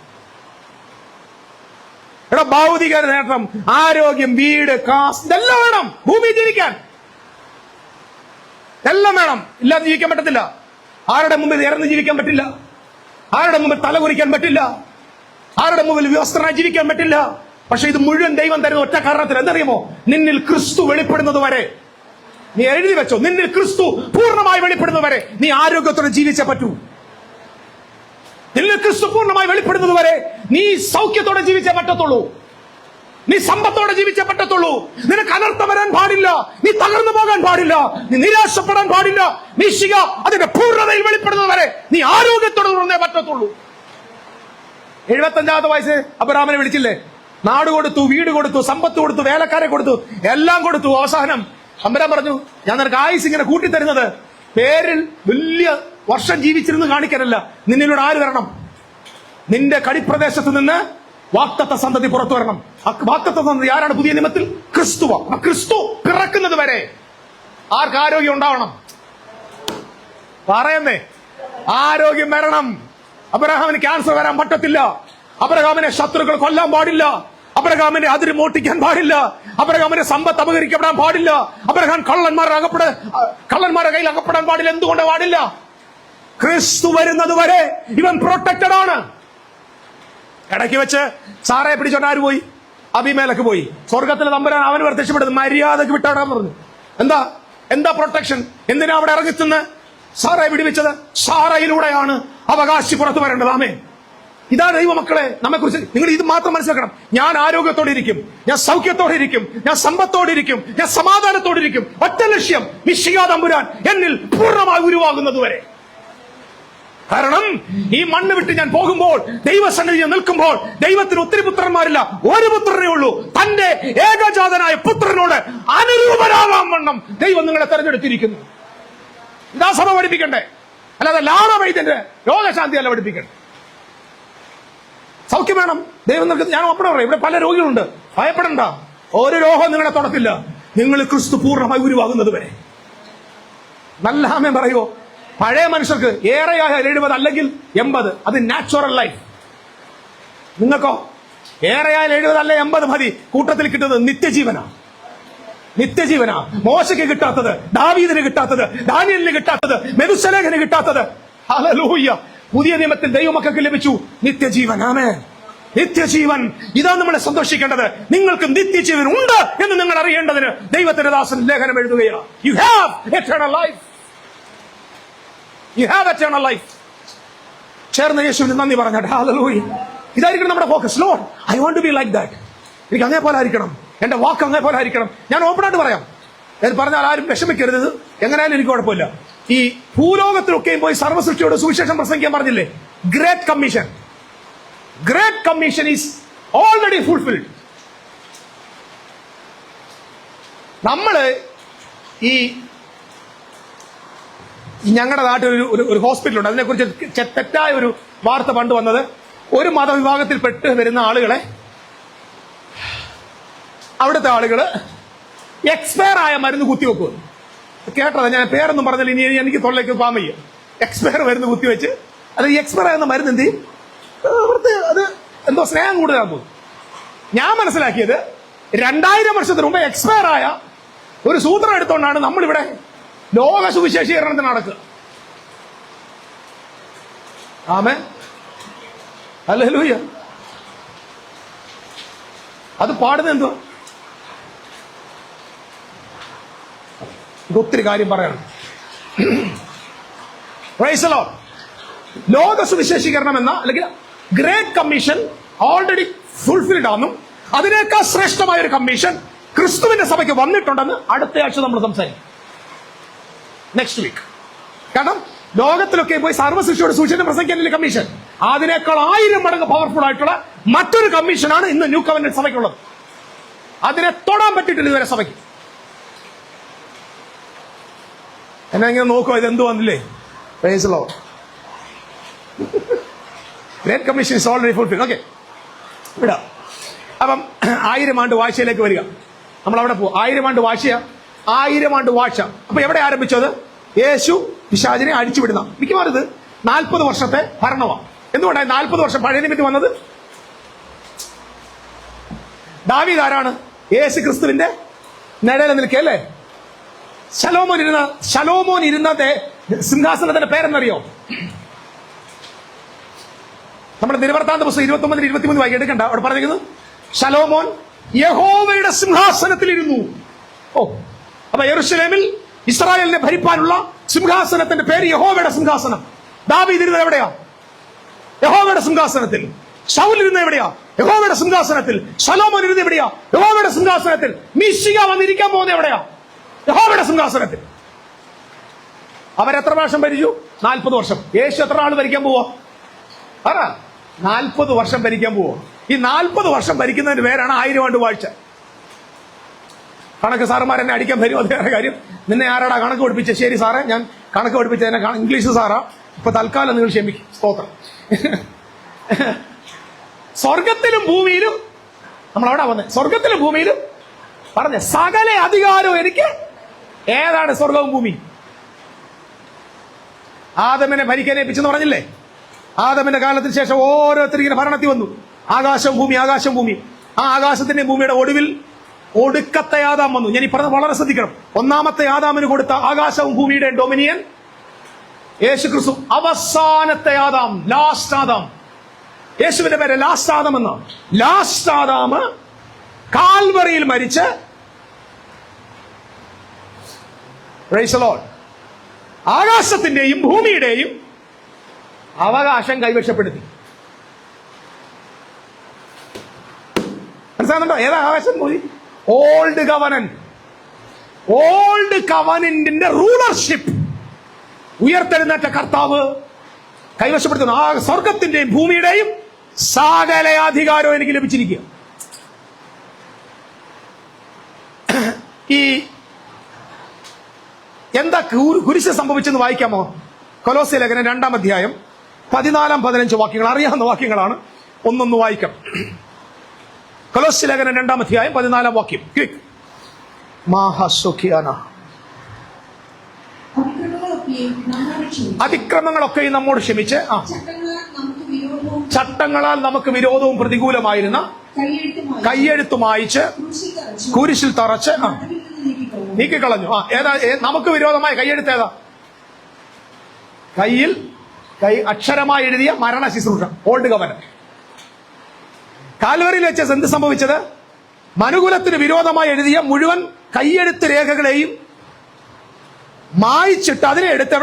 എടാ, ഭൗതിക നേട്ടം, ആരോഗ്യം, വീട്, കാസ്, ഇതെല്ലാം വേണം ഭൂമി ജീവിക്കാൻ. എല്ലാം വേണം, ഇല്ലാതെ ജീവിക്കാൻ പറ്റത്തില്ല. ആരുടെ മുമ്പിൽ ഇറന്ന് ജീവിക്കാൻ പറ്റില്ല, ആരുടെ മുമ്പിൽ തലകുറിക്കാൻ പറ്റില്ല, ആരുടെ മുമ്പിൽ വ്യവസ്ഥനായി ജീവിക്കാൻ പറ്റില്ല. പക്ഷെ ഇത് മുഴുവൻ ദൈവം തരുന്ന ഒറ്റ കാരണത്തിൽ. എന്തറിയുമോ? നിന്നിൽ ക്രിസ്തു വെളിപ്പെടുന്നത് വരെ. നീ എഴുതി വെച്ചോ, നിന്നിൽ ക്രിസ്തു പൂർണ്ണമായി വെളിപ്പെടുന്നത് വരെ നീ ആരോഗ്യത്തോടെ ജീവിച്ചേ പറ്റൂ. നിന്നിൽ ക്രിസ്തു പൂർണ്ണമായി വെളിപ്പെടുന്നത് വരെ നീ സൗഖ്യത്തോടെ ജീവിച്ചേ പറ്റത്തുള്ളൂ, നീ സമ്പത്തോടെ ജീവിച്ചേ പറ്റത്തുള്ളൂ. നിനക്ക് അനർത്ഥം വരാൻ പാടില്ല, നീ തകർന്നു പോകാൻ പാടില്ല, നീ നിരാശപ്പെടാൻ പാടില്ല. നിശ്ചിക അതിന്റെ പൂർണ്ണതയിൽ വെളിപ്പെടുന്നത് വരെ നീ ആരോഗ്യത്തോടെ തുടർന്നേ പറ്റത്തുള്ളൂ. 75ാമത്തെ വയസ്സ് അബ്രഹാമിനെ വിളിച്ചില്ലേ? നാട് കൊടുത്തു, വീട് കൊടുത്തു, സമ്പത്ത് കൊടുത്തു, വേലക്കാരെ കൊടുത്തു, എല്ലാം കൊടുത്തു. അവസാനം അമ്പരാൻ പറഞ്ഞു, ഞാൻ നിനക്ക് ആയുസ് ഇങ്ങനെ കൂട്ടിത്തരുന്നത് പേരിൽ വലിയ വർഷം ജീവിച്ചിരുന്ന് കാണിക്കാനല്ല, നിന്നിലൂടെ ആര് വരണം? നിന്റെ കടിപ്രദേശത്ത് നിന്ന് വാഗ്ദത്ത സന്തതി പുറത്തു വരണം. വാഗ്ദത്ത സന്തതി ആരാണ്? പുതിയ നിയമത്തിൽ ക്രിസ്തുവ. ക്രിസ്തു പിറക്കുന്നത് വരെ ആർക്ക് ആരോഗ്യം ഉണ്ടാവണം? പറയുന്നേ, ആരോഗ്യം വരണം. അബ്രഹാമിന് ക്യാൻസർ വരാൻ പറ്റത്തില്ല, അബ്രഹാമിനെ ശത്രുക്കൾ കൊല്ലാൻ പാടില്ല, അബ്രഹാമിനെ അതിര് മോട്ടിക്കാൻ പാടില്ല, അബ്രഹാമിന്റെ സമ്പത്ത് അപഹരിക്കപ്പെടാൻ പാടില്ല, അബ്രഹാം കള്ളന്മാരുടെ കയ്യിൽ അകപ്പെടാൻ പാടില്ല. എന്തുകൊണ്ട് പാടില്ല? ക്രിസ്തു വരുന്നത് വരെ ഇവൻ പ്രൊട്ടക്റ്റഡ് ആണ്. ഇടയ്ക്ക് വെച്ച് സാറയെ പിടിച്ചോണ്ട് ആര് പോയി? അബിമേലക്ക് പോയി. സ്വർഗത്തിലെ തമ്പുരാൻ അവന് പ്രത്യക്ഷപ്പെടുന്നത് മര്യാദക്ക് വിട്ടവിടാൻ പറഞ്ഞു. എന്താ പ്രൊട്ടക്ഷൻ? എന്തിനാ അവിടെ ഇറങ്ങിച്ചെന്ന് സാറയെ വിടുവിച്ചത്? സാറയിലൂടെയാണ് അവകാശി പുറത്തു വരേണ്ടത്. ആമേൻ. ഇതാണ് ദൈവമക്കളെ നമ്മെക്കുറിച്ച് നിങ്ങൾ ഇത് മാത്രം മനസ്സിലാക്കണം. ഞാൻ ആരോഗ്യത്തോടെ ഇരിക്കും, ഞാൻ സൗഖ്യത്തോടെ ഇരിക്കും, ഞാൻ സമ്പത്തോടെ ഇരിക്കും, ഞാൻ സമാധാനത്തോടെ ഇരിക്കും. ഒറ്റ ലക്ഷ്യം, മിശിഹാ തമ്പുരാൻ എന്നിൽ പൂർണ്ണമായി ഉരുവാകുന്നത് വരെ. കാരണം ഈ മണ്ണ് വിട്ട് ഞാൻ പോകുമ്പോൾ, ദൈവസന്നിധി നിൽക്കുമ്പോൾ, ദൈവത്തിന് ഒത്തിരി പുത്രന്മാരില്ല, ഒരു പുത്രനേ ഉള്ളൂ. തന്റെ ഏകജാതനായ പുത്രനോട് അനുരൂപരാകാൻ വണ്ണം ദൈവം നിങ്ങളെ തെരഞ്ഞെടുത്തിരിക്കുന്നു. ഇതാ സഭ പഠിപ്പിക്കണ്ടേ, അല്ലാതെ ലാഭ വൈദ്യന്റെ രോഗശാന്തി അല്ല പഠിപ്പിക്കണ്ടേ. സൗഖ്യം വേണം ദൈവം നിങ്ങൾക്ക്. ഞാൻ ഒപ്പട പറയാം, ഇവിടെ പല രോഗികളുണ്ട്, ഭയപ്പെടണ്ട. ഒരു രോഗം നിങ്ങളെ തൊടത്തില്ല, നിങ്ങൾ ക്രിസ്തു പൂർണ്ണമായി ഉരുവാകുന്നത് വരെ. നല്ല ആമേൻ പറയുമോ? പഴയ മനുഷ്യർക്ക് ഏറെയായ 70 അല്ലെങ്കിൽ 80, അത് നാച്ചുറൽ ലൈഫ്. നിങ്ങൾക്കോ ഏറെയായ 70 അല്ല 80 മതി. കൂട്ടത്തിൽ കിട്ടുന്നത് നിത്യജീവനാണ്. മോശയ്ക്ക് കിട്ടാത്തത്, ദാവീദിന് കിട്ടാത്തത്, ദാനിയേലിന് കിട്ടാത്തത്, മെതുശലേഖന് കിട്ടാത്തത്. ഹല്ലേലൂയ. പുതിയ നിയമത്തിൽ ദൈവമക്കൾക്ക് ലഭിച്ചു നിത്യജീവൻ. ആമേൻ. നിത്യജീവൻ. ഇതാണ് നമ്മളെ സന്തോഷിക്കേണ്ടത്. നിങ്ങൾക്ക് നിത്യജീവൻ ഉണ്ട് എന്ന് നിങ്ങൾ അറിയേണ്ടതിന് ദൈവത്തിന്റെ ദാസൻ ലേഖനം എഴുതുകയാണ്. You have eternal life. You have eternal life. ചേർന്ന് യേശുവിന് നന്ദി പറഞ്ഞാട്ടെ. ഹല്ലേലൂയ. ഇതായിരിക്കണം നമ്മുടെ focus. Lord, I want to be like that. എനിക്ക് അങ്ങേ പോലെ ആയിരിക്കണം, എന്റെ വാക്ക് അങ്ങേ പോലെ ആയിരിക്കണം. ഞാൻ ഓപ്പണായിട്ട് പറയാം, ഇത് പറഞ്ഞാൽ ആരും വിഷമിക്കരുത്. എങ്ങനെയാലും എനിക്ക് കുഴപ്പമില്ല. ഈ ഭൂലോകത്തിലൊക്കെയും പോയി സർവ്വസൃഷ്ടിയോട് സുവിശേഷം പ്രസംഗിക്കാൻ പറഞ്ഞില്ലേ? Great commission is already fulfilled. നമ്മള് ഈ ഞങ്ങളുടെ നാട്ടിൽ ഒരു ഹോസ്പിറ്റലുണ്ട്. അതിനെക്കുറിച്ച് തെറ്റായ ഒരു വാർത്ത പണ്ട് വന്നത്, ഒരു മതവിഭാഗത്തിൽ പെട്ട് വരുന്ന ആളുകളെ, അവിടുത്തെ ആളുകള് എക്സ്പയർ ആയ മരുന്ന് കുത്തിവെക്കും. കേട്ടതാ, ഞാൻ പേരൊന്നും പറഞ്ഞില്ല, ഇനി എനിക്ക് തൊള്ളേക്ക് പോകാൻ വയ്യ. എക്സ്പയർ മരുന്ന് കുത്തിവെച്ച്, അത് ഈ എക്സ്പയർ ആകുന്ന മരുന്ന് എന്ത് ചെയ്യും? അത് എന്തോ സ്നേഹം കൂടുതലാകും. ഞാൻ മനസ്സിലാക്കിയത് 2000 വർഷത്തിന് മുമ്പ് എക്സ്പയർ ആയ ഒരു സൂത്രം എടുത്തുകൊണ്ടാണ് നമ്മളിവിടെ ലോക സുവിശേഷീകരണത്തിന് നടക്കുക. ആമേൻ. ഹല്ലേലൂയ. അത് പാടുന്നത് എന്തുവാ? ഒത്തിരി കാര്യം പറയണം. Price the Lord. ലോക സുവിശേഷീകരണം എന്ന അല്ലെങ്കിൽ ഗ്രേറ്റ് കമ്മീഷൻ ഓൾറെഡി ഫുൾഫിൽഡ് ആണെന്നും അതിനേക്കാൾ ശ്രേഷ്ഠമായ ഒരു കമ്മീഷൻ ക്രിസ്തുവിന്റെ സഭയ്ക്ക് വന്നിട്ടുണ്ടെന്ന് അടുത്ത ആഴ്ച നമ്മൾ സംസാരിക്കും, നെക്സ്റ്റ് വീക്ക്. കാരണം ലോകത്തിലൊക്കെ പോയി സർവ്വസൃഷ്ടിയോട് സൂചന പ്രസംഗിക്കാനുള്ള കമ്മീഷൻ, അതിനേക്കാൾ 1000 മടങ്ങ് പവർഫുൾ ആയിട്ടുള്ള മറ്റൊരു കമ്മീഷനാണ് ഇന്ന് ന്യൂ കവനന്റ് സഭയ്ക്കുള്ളത്. അതിനെ തൊടാൻ പറ്റിയിട്ടില്ല ഇതുവരെ സഭയ്ക്ക്. എന്നെ ഇങ്ങനെ നോക്കുക, ഇതെന്ത് വന്നില്ലേ? Price the Lord. Great commission is already fulfilled. Okay, വിടാം. അപ്പം 1000 ആണ്ട് വാഴ്ചയിലേക്ക് വരിക. നമ്മൾ അവിടെ പോകും. 1000 ആണ്ട് വാഴ്ച. 1000 ആണ്ട് വാഴ്ച. അപ്പൊ എവിടെ ആരംഭിച്ചത്? യേശു പിശാചിനെ അടിച്ചുവിടുന്ന. മിക്കവാറും ഇത് 40 വർഷത്തെ ഭരണമാണ്. എന്തുകൊണ്ടാണ് 40 വർഷം പഴയ നിമിത്തം വന്നത്? ദാവീദ് ആരാണ്? യേശു ക്രിസ്തുവിന്റെ നിഴലിൽ നിൽക്കല്ലേ. ശലോമോൻ ഇരുന്ന സിംഹാസനത്തിന്റെ പേരെന്നറിയോ? നമ്മുടെ ദിനവൃത്താന്ത പുസ്തകം 29-23 വായിക്ക് എടുക്കണ്ട. അവിടെ പറഞ്ഞിരിക്കുന്നത് ശലോമോൻ യഹോവയുടെ സിംഹാസനത്തിൽ ഇരുന്നു. ഓ, അപ്പൊ യെരൂശലേമിൽ ഇസ്രായേലിനെ ഭരിപ്പാനുള്ള സിംഹാസനത്തിന്റെ പേര് യഹോവയുടെ സിംഹാസനം. ദാവീദ് ഇരുന്നത് എവിടെയാ? യഹോവയുടെ സിംഹാസനത്തിൽ. ശൗൽ ഇരുന്നത് എവിടെയാ? യഹോവയുടെ സിംഹാസനത്തിൽ. ശലോമോൻ ഇരുന്നത് എവിടെയാ? യഹോവയുടെ സിംഹാസനത്തിൽ. മിശിഹ വന്നിരിക്കാൻ പോകുന്നത് എവിടെയാ? യഹോവയുടെ സിംഹാസനത്തിൽ. അവരെത്ര വർഷം ഭരിച്ചു? 40 വർഷം. യേശു എത്ര നാൾ ഭരിക്കാൻ പോവോ? 40 വർഷം ഭരിക്കാൻ പോവോ? ഈ 40 വർഷം ഭരിക്കുന്നതിന് പേരാണ് 1000 ആണ്ട് വാഴ്ച. കണക്ക് സാറന്മാർ എന്നെ അടിക്കാൻ വരും, അത് വേറെ കാര്യം. നിന്നെ ആരാടാ കണക്ക് പഠിപ്പിച്ച? ശരി സാറേ, ഞാൻ കണക്ക് പഠിപ്പിച്ച എന്നെ ഇംഗ്ലീഷ് സാറാ. ഇപ്പൊ തൽക്കാലം നിങ്ങൾ ക്ഷമിക്കും. സ്തോത്രം. സ്വർഗത്തിലും ഭൂമിയിലും, നമ്മളവിടെ വന്നേ, സ്വർഗത്തിലും ഭൂമിയിലും പറഞ്ഞ സകല അധികാരവും എനിക്ക്. ഏതാണ് സ്വർഗവും ഭൂമി? ആദമിനെ ഭരിക്കാൻ ഏൽപ്പിച്ചെന്ന് പറഞ്ഞില്ലേ? ആദമിന്റെ കാലത്തിന് ശേഷം ഓരോരുത്തർ ഇങ്ങനെ ഭരണത്തിൽ വന്നു. ആകാശം ഭൂമി, ആകാശം ഭൂമി. ആ ആകാശത്തിന്റെ ഭൂമിയുടെ ഒടുവിൽ ഒടുക്കത്തെ ആദാം വന്നു. ഞാൻ ഈ പറഞ്ഞത് വളരെ ശ്രദ്ധിക്കണം. ഒന്നാമത്തെ ആദാമിന് കൊടുത്ത ആകാശവും ഭൂമിയുടെ ഡൊമിനിയൻ യേശു ക്രിസ്തു അവസാനത്തെ ആദാം, ലാസ്റ്റ് ആദാം. യേശുവിന്റെ പേര് ലാസ്റ്റ് ആദാം എന്നാണ്. ലാസ്റ്റ് ആദാം കാൽവറിയിൽ മരിച്ച് പ്രൈസ് ദി ലോർഡ് ആകാശത്തിന്റെയും ഭൂമിയുടെയും അവകാശം കൈവശപ്പെടുത്തി. മനസ്സിലാകുന്നുണ്ടോ? ഏതാ ആകാശം? Old covenant. ഓൾഡ് കവനന്റിന്റെ റൂളർഷിപ്പ് ഉയർത്തെഴുന്നേറ്റ കർത്താവ് കൈവശപ്പെടുത്തുന്നു. ആ സ്വർഗത്തിന്റെയും ഭൂമിയുടെയും സകല അധികാരവും എനിക്ക് ലഭിച്ചിരിക്കുക. ഈ എന്താ കുരിശ് സംഭവിച്ചെന്ന് വായിക്കാമോ? കൊലോസ്യ ലേഖനം 2-ാം അധ്യായം 14-15 വാക്യങ്ങൾ, അറിയാവുന്ന വാക്യങ്ങളാണ്. ഒന്നൊന്ന് വായിക്കാം. കൊലോസ്യ ലേഖനം 2-ാം അധ്യായം 14-ാം വാക്യം. അതിക്രമങ്ങളൊക്കെയും നമ്മോട് ക്ഷമിച്ച് ചട്ടങ്ങളാൽ നമുക്ക് വിരോധവും പ്രതികൂലമായിരുന്ന കയ്യെഴുത്ത് മായിച്ച് കുരിശിൽ തറച്ച് നീക്കിക്കളഞ്ഞു. ഏതാ നമുക്ക് വിരോധമായ കയ്യെഴുത്ത്? ഏതാ? അക്ഷരമായി എഴുതിയ മരണ ശുശ്രൂഷ, ഓൾഡ് കവനന്റ്. കാൽവറിയിൽ വെച്ച് എന്ത് സംഭവിച്ചത്? മനുകുലത്തിന് വിരോധമായി എഴുതിയ മുഴുവൻ കയ്യെഴുത്ത് രേഖകളെയും മായിച്ചിട്ട് അതിനെ എടുത്ത്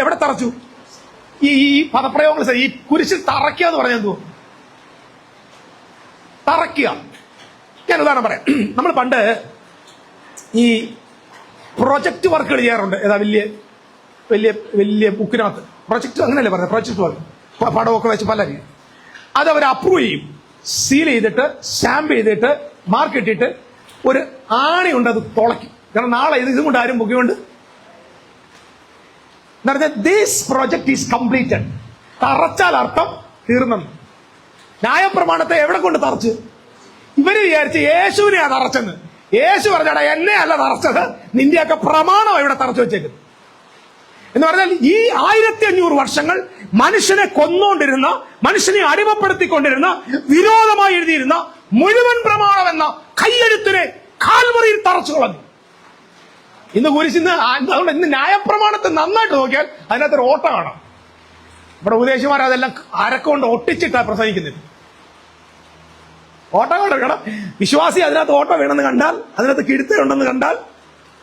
എവിടെ തറച്ചു? ഈ പദപ്രയോഗങ്ങൾ, ഈ കുരിശിൽ തറയ്ക്കുക എന്ന് പറഞ്ഞാൽ എന്തോ? തറയ്ക്കുക. ഞാൻ ഉദാഹരണം പറയാം. നമ്മൾ പണ്ട് ഈ പ്രൊജക്ട് വർക്കുകൾ ചെയ്യാറുണ്ട്. ഏതാ? വലിയ വലിയ വലിയ ബുക്കിനകത്ത് പ്രൊജക്ട്, അങ്ങനെയല്ലേ പറഞ്ഞത്? പ്രൊജക്ട് വർക്ക്, പടമൊക്കെ വെച്ച് പല രീതി. അത് അവർ അപ്രൂവ് ചെയ്യും, സീൽ ചെയ്തിട്ട് സ്റ്റാമ്പ് ചെയ്തിട്ട് മാർക്ക് ഇട്ടിട്ട് ഒരു ആണിയുണ്ട്, അത് തുളയ്ക്കും. കാരണം നാളെ ഇതും കൊണ്ട് ആരും ബുക്കിയുണ്ട് എന്ന് പറഞ്ഞാൽ ദിസ് പ്രൊജക്ട് ഈസ് കംപ്ലീറ്റഡ്. തറച്ചാൽ അർത്ഥം തീർന്നു. ന്യായപ്രമാണത്തെ എവിടെ കൊണ്ട് തറച്ച്? ഇവര് വിചാരിച്ച് യേശുവിനെയാ തറച്ചെന്ന്. യേശു പറഞ്ഞാടാ, എന്നെ അല്ല തറച്ചത്, നിന്റെയൊക്കെ പ്രമാണം ഇവിടെ തറച്ചു വെച്ചേക്കുന്നത് എന്ന് പറഞ്ഞാൽ ഈ 1500 വർഷങ്ങൾ മനുഷ്യനെ കൊന്നുകൊണ്ടിരുന്ന, മനുഷ്യനെ അടിമപ്പെടുത്തിക്കൊണ്ടിരുന്ന, വിരോധമായി എഴുതിയിരുന്ന മുഴുവൻ പ്രമാണം എന്ന കയ്യെഴുത്തിനെ കാൽവറിയിൽ തറച്ചു കളഞ്ഞു. ഇന്ന് കുരിശിന്ന്, അതുകൊണ്ട് ഇന്ന് ന്യായപ്രമാണത്തെ നന്നായിട്ട് നോക്കിയാൽ അതിനകത്തൊരു ഓട്ട കാണാം. ഇവിടെ ഉപദേശിമാർ അതെല്ലാം അരക്കൊണ്ട് ഒട്ടിച്ചിട്ടാണ് പ്രസംഗിക്കുന്നത്. ഓട്ട കാണാം. വിശ്വാസി അതിനകത്ത് ഓട്ട വേണമെന്ന് കണ്ടാൽ, അതിനകത്ത് കിടുത്തുണ്ടെന്ന് കണ്ടാൽ,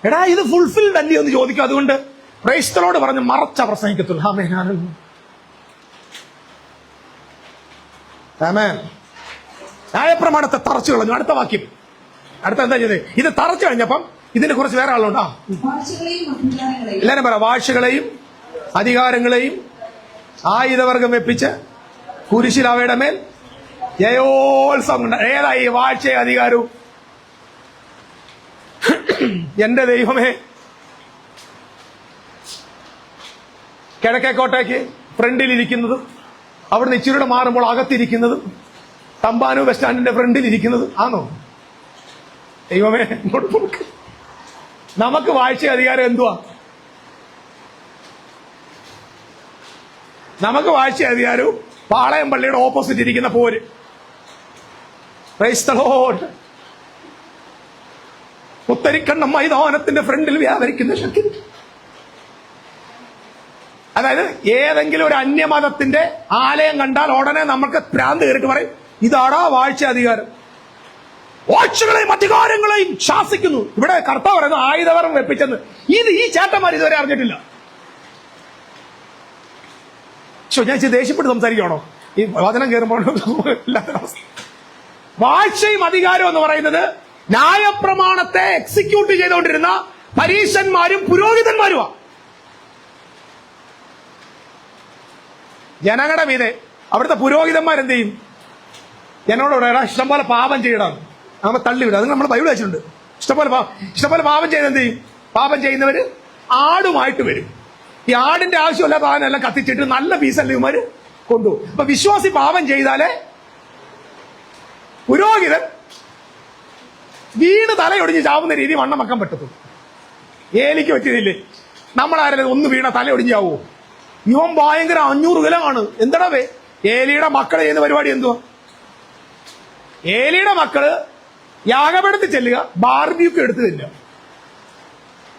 എടാ ഇത് ഫുൾഫിൽഡ് അല്ലയോ എന്ന് ചോദിക്കും. അതുകൊണ്ട് ക്രൈസ്തവരോട് പറഞ്ഞ് മറച്ച പ്രസംഗിക്കത്തുള്ളൂ. ആമേൻ. ന്യായപ്രമാണത്തെ തറച്ചു കളഞ്ഞു. അടുത്ത വാക്യം, അടുത്ത എന്താ ചെയ്തത്? ഇത് തറച്ചു കഴിഞ്ഞപ്പം ഇതിനെ കുറിച്ച് വേറെ ആളുണ്ടോ? എല്ലാരും പറ. വാഴ്ചകളെയും അധികാരങ്ങളെയും ആയുധവർഗം വെപ്പിച്ച് കുരിശിൽ അവയുടെ മേൽ ജയോത്സവം. ഏതായി വാഴ്ചയും അധികാരവും? എന്റെ ദൈവമേ, കിഴക്കേക്കോട്ടേക്ക് ഫ്രണ്ടിലിരിക്കുന്നതും അവിടുന്ന് ഇച്ചിരിയുടെ മാറുമ്പോൾ അകത്തിരിക്കുന്നതും തമ്പാനു ബസ് സ്റ്റാൻഡിന്റെ ഫ്രണ്ടിലിരിക്കുന്നതും ആണോ? ദൈവമേ, നമുക്ക് വാഴ്ച അധികാരം എന്തുവാ? നമുക്ക് വാഴ്ച അധികാരവും പാളയം പള്ളിയുടെ ഓപ്പോസിറ്റ് ഇരിക്കുന്ന പോര്. Price the Lord. പുത്തരിക്കണ്ണം മൈതാനത്തിന്റെ ഫ്രണ്ടിൽ വ്യാപരിക്കുന്ന ശക്തി. അതായത് ഏതെങ്കിലും ഒരു അന്യമതത്തിന്റെ ആലയം കണ്ടാൽ ഉടനെ നമുക്ക് ഭ്രാന്ത് കയറിട്ട് പറയും, ഇതാടാ വാഴ്ച അധികാരം. വാഴ്ചകളെയും അധികാരങ്ങളെയും ശാസിക്കുന്നു. ഇവിടെ കർത്താവ് പറയുന്നു ആയുധവരം വെപ്പിച്ചെന്ന്. ഇത് ഈ ചേട്ടന്മാർ ഇതുവരെ അറിഞ്ഞിട്ടില്ല. ഞാൻ ദേഷ്യപ്പെട്ട് സംസാരിക്കണോ ഈ വചനം കയറുമ്പോൾ? വാഴ്ചയും അധികാരം എന്ന് പറയുന്നത് ന്യായപ്രമാണത്തെ എക്സിക്യൂട്ട് ചെയ്തുകൊണ്ടിരുന്ന പരീശന്മാരും പുരോഹിതന്മാരുമാണ്. ജനങ്ങളുടെ മീതെ അവിടുത്തെ പുരോഹിതന്മാരെന്ത് ചെയ്യും? ജനങ്ങളോട് പറയാ, ഇഷ്ടംപോലെ പാപം ചെയ്യണം, നമ്മൾ തള്ളിവിടുക. അത് നമ്മൾ ബൈബിൾ വെച്ചിട്ടുണ്ട്. ഇഷ്ടംപോലെ പാപം ചെയ്ത് എന്ത് ചെയ്യും? പാപം ചെയ്യുന്നവര് ആടുമായിട്ട് വരും. ഈ ആടിന്റെ ആവശ്യമില്ല സാധനം കത്തിച്ചിട്ട് നല്ല പീസല്ലേ ഇവന്മാര് കൊണ്ടുപോകും. അപ്പൊ വിശ്വാസി പാപം ചെയ്താലേ പുരോഹിതൻ വീണ് തലയൊടിഞ്ഞ് ചാവുന്ന രീതി വണ്ണം വെക്കാൻ പറ്റത്തുള്ളൂ. ഏലിക്ക് പറ്റിയതില്ലേ? നമ്മളാരും ഒന്ന് വീണ തലയൊടിഞ്ഞാവോ? ഇവൻ ഭയങ്കര 500 കിലോ ആണ്. എന്താ ഏലിയുടെ മക്കള് ചെയ്യുന്ന പരിപാടി എന്തുവാ? ഏലിയുടെ മക്കള് യാഗപീഠത്തിൽ ചെല്ലുക, ബാർബിക്യൂ എടുത്ത് തരിക.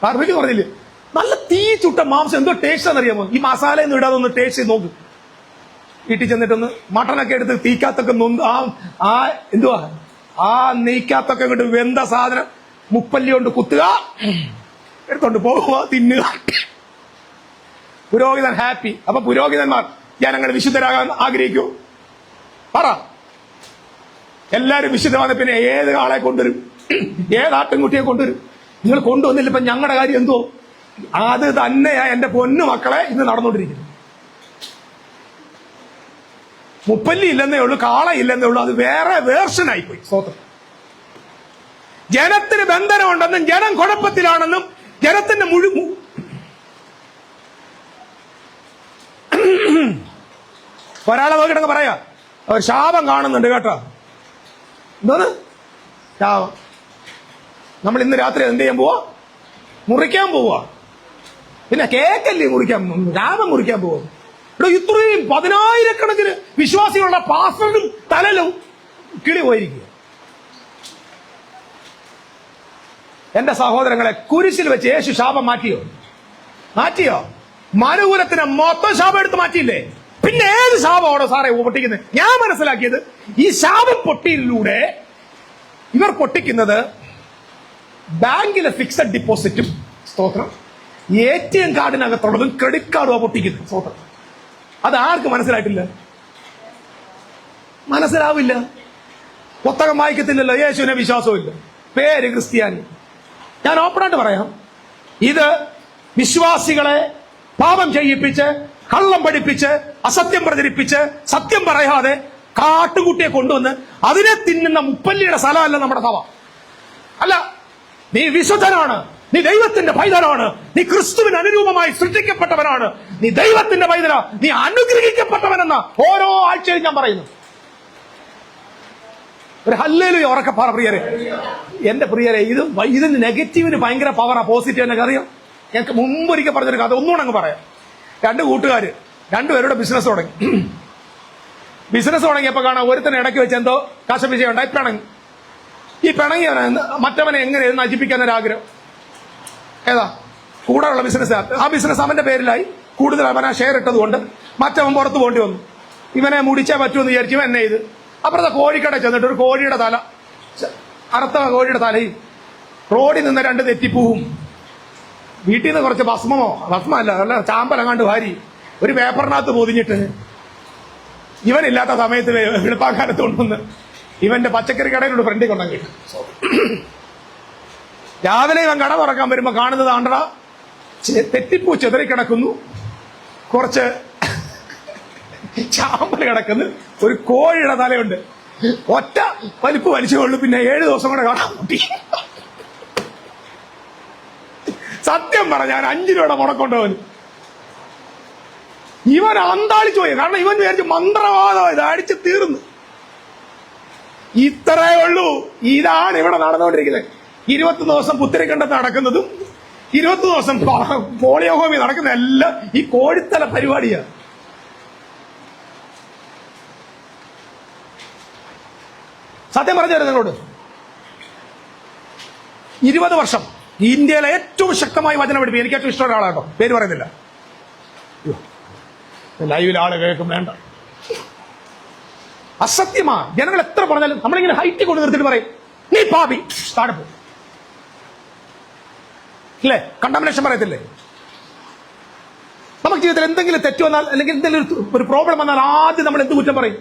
ബാർബിക്യൂ പറഞ്ഞില്ലേ? നല്ല തീ ചുട്ട മാംസം എന്തോ ടേസ്റ്റ് ആണെന്നറിയാമോ? ഈ മസാലയൊന്നും ഇടാതെ ഒന്ന് ടേസ്റ്റ് ചെയ്ത് നോക്ക്. വീട്ടിൽ ചെന്നിട്ടൊന്ന് മട്ടനൊക്കെ എടുത്ത് തീക്കാത്തൊക്കെ എന്തുവാ ആ നെയ്ക്കാത്തൊക്കെ ഇങ്ങോട്ട് വെന്ത സാധനം മുപ്പല്ലി കൊണ്ട് കുത്തുക, എടുത്തോണ്ട് പോകുക, തിന്നുക. പുരോഹിതൻ ഹാപ്പി. അപ്പൊ പുരോഹിതന്മാർ ജനങ്ങൾ വിശുദ്ധരാകാൻ ആഗ്രഹിക്കൂ? പറ. എല്ലാരും വിശുദ്ധമാണ്. പിന്നെ ഏത് ആളെ കൊണ്ടുവരും? ഏത് ആട്ടിൻകുട്ടിയെ കൊണ്ടുവരും? നിങ്ങൾ കൊണ്ടുവന്നില്ല. ഇപ്പൊ ഞങ്ങളുടെ കാര്യം എന്തോ? അത് തന്നെയാ എന്റെ പൊന്നു മക്കളെ ഇന്ന് നടന്നുകൊണ്ടിരിക്കുന്നത്. മുപ്പല്ലി ഇല്ലെന്നേ ഉള്ളൂ, കാള ഇല്ലെന്നേ ഉള്ളൂ. അത് വേറെ വേർഷനായിപ്പോയി. സ്തോത്രം. ജനത്തിന് ബന്ധനമുണ്ടെന്നും ജനം കുഴപ്പത്തിലാണെന്നും ജനത്തിന്റെ ഒരാളെ നോക്കിയിട്ടങ്ങ് പറയാ, ഒരു ശാപം കാണുന്നുണ്ട് കേട്ടോ. എന്തോന്ന് ശാപം? നമ്മൾ ഇന്ന് രാത്രി എന്ത് ചെയ്യാൻ പോവാ? മുറിക്കാൻ പോവാ. പിന്നെ കേക്കല്ലേ മുറിക്കാൻ, ശാപം മുറിക്കാൻ പോവാ. ഇവിടെ ഇത്രയും 10,000-കണക്കിന് വിശ്വാസികളുടെ പാസ്റ്ററും തലലും കിളി പോയിരിക്കുക. എന്റെ സഹോദരങ്ങളെ, കുരിശിൽ വെച്ച് യേശു ശാപം മാറ്റിയോ? മനുകുലത്തിന് മൊത്തം ശാപം എടുത്ത് മാറ്റിയില്ലേ? പിന്നെ ഏത് ശാപമാണോ സാറേ പൊട്ടിക്കുന്നത്? ഞാൻ മനസ്സിലാക്കിയത്, ഈ ശാപം പൊട്ടിയിലൂടെ ഇവർ പൊട്ടിക്കുന്നത് ബാങ്കിലെ ഫിക്സഡ് ഡിപ്പോസിറ്റും, സ്തോത്രം, ATM കാർഡിനകത്തുള്ളതും ക്രെഡിറ്റ് കാർഡുമാണ് പൊട്ടിക്കുന്നത്. സ്തോത്രം. അത് ആർക്ക് മനസ്സിലായിട്ടില്ല? മനസ്സിലാവില്ല. പുസ്തകം വായിക്കത്തില്ലല്ലോ, യേശുവിനെ വിശ്വാസവും ഇല്ല, പേര് ക്രിസ്ത്യാനി. ഞാൻ ഓപ്പണായിട്ട് പറയാം, ഇത് വിശ്വാസികളെ പാപം ചെയ്യിപ്പിച്ച്, കള്ളം പഠിപ്പിച്ച്, അസത്യം പ്രചരിപ്പിച്ച്, സത്യം പറയാതെ കാട്ടുകുട്ടിയെ കൊണ്ടുവന്ന് അതിനെ തിന്നുന്ന മുപ്പല്ലിയുടെ സ്ഥലമല്ല നമ്മുടെ സഭ. അല്ല, നീ വിശുദ്ധനാണ്, നീ ദൈവത്തിന്റെ പൈതലാണ്, നീ ക്രിസ്തുവിന് അനുരൂപമായി സൃഷ്ടിക്കപ്പെട്ടവനാണ്, നീ ദൈവത്തിന്റെ പൈതലാ, നീ അനുഗ്രഹിക്കപ്പെട്ടവനെന്ന ഓരോ ആഴ്ചയും ഞാൻ പറയുന്നു. ഒരു ഹല്ലേലൂയ ഉറക്കെ പറ പ്രിയരെ. എന്റെ പ്രിയരെ, ഇതിന് നെഗറ്റീവിന് ഭയങ്കര പവറാ, പോസിറ്റീവിനൊക്കെ അറിയാം. ഞങ്ങൾക്ക് മുമ്പൊരിക്കൽ പറഞ്ഞൊരു കഥ ഒന്നുകൂടെ അങ്ങ് പറയാം. 2 കൂട്ടുകാര് 2 പേരുടെ ബിസിനസ് തുടങ്ങി. ബിസിനസ് തുടങ്ങിയപ്പോ കാണാം, ഒരുത്തന്നെ ഇടയ്ക്ക് വെച്ച് എന്തോ കശപിശ ഉണ്ടായി പിണങ്ങി. ഈ പിണങ്ങിയവനെ മറ്റവനെ എങ്ങനെ നശിപ്പിക്കാൻ ഒരാഗ്രഹം. ഏതാ കൂടെയുള്ള ബിസിനസ്, ആ ബിസിനസ് അവന്റെ പേരിലായി. കൂടുതൽ അവനാ ഷെയർ ഇട്ടതുകൊണ്ട് മറ്റവൻ പുറത്ത് പോകേണ്ടി വന്നു. ഇവനെ മുടിച്ചേ പറ്റുമെന്ന് വിചാരിച്ചു എന്നെ ചെയ്ത് അപ്പുറത്തെ കോഴിക്കട ചെന്നിട്ട് ഒരു കോഴിയുടെ തല, അറുത്ത കോഴിയുടെ തലയും റോഡിൽ നിന്ന് 2 തെറ്റിപ്പൂവും, വീട്ടിൽ നിന്ന് കുറച്ച് ഭസ്മമല്ല അല്ല ചാമ്പലങ്ങാണ്ട് വാരി ഒരു പേപ്പറിനകത്ത് പൊതിഞ്ഞിട്ട് ഇവനില്ലാത്ത സമയത്ത് വെളുപ്പാക്കാലത്ത് കൊണ്ടുവന്ന് ഇവന്റെ പച്ചക്കറി കടയിലൂടെ ഫ്രണ്ടിൽ കൊണ്ടങ്ങി. രാവിലെ ഇവൻ കട തുറക്കാൻ വരുമ്പോ കാണുന്നത് ആണ്ടട തെറ്റിപ്പൂ ചെതറിക്കിടക്കുന്നു, കുറച്ച് ചാമ്പൽ കിടക്കുന്നു, ഒരു കോഴിയുടെ തലയുണ്ട്. ഒറ്റ വലിപ്പ് വലിച്ചുകൊള്ളു. പിന്നെ 7 ദിവസം കൂടെ കാണാൻ പറ്റി. സത്യം പറഞ്ഞ ഞാൻ 5 രൂപയുടെ മുടക്കൊണ്ടവന്. ഇവൻ അന്താളിച്ചു പോയി. കാരണം ഇവൻ വിചാരിച്ചു മന്ത്രവാദം, ഇത് അടിച്ച് തീർന്നു. ഇത്രേ ഉള്ളൂ. ഇതാണ് ഇവിടെ നടന്നുകൊണ്ടിരിക്കുന്നത്. 21 ദിവസം പുത്തരിക്കണ്ടത്ത് നടക്കുന്നതും 20 ദിവസം പോളിയോ ഹോമി നടക്കുന്ന എല്ലാം ഈ കോഴിത്തല പരിപാടിയാണ്. സത്യം പറഞ്ഞു തരാം നിങ്ങളോട്, 20 വർഷം ഇന്ത്യയിലെ ഏറ്റവും ശക്തമായി വചനം പഠിപ്പിക്കും. എനിക്ക് ഏറ്റവും ഇഷ്ടമുള്ള ആളാട്ടോ, പേര് പറയുന്നില്ല. ലൈവിൽ ആള് കേൾക്കും, വേണ്ട. അസത്യമാ. ജനങ്ങൾ എത്ര പറഞ്ഞാലും നമ്മളിങ്ങനെ ഹൈറ്റ് കൊണ്ട് നിർത്തിട്ട് പറയും, നീ പാപി, താഴെ പോ. ഇല്ലേ? കണ്ടമിനേഷൻ പറയത്തില്ലേ? നമുക്ക് ജീവിതത്തിൽ എന്തെങ്കിലും തെറ്റ് വന്നാൽ അല്ലെങ്കിൽ എന്തെങ്കിലും ഒരു പ്രോബ്ലം വന്നാൽ ആദ്യം നമ്മൾ എന്ത് കുറ്റം പറയും?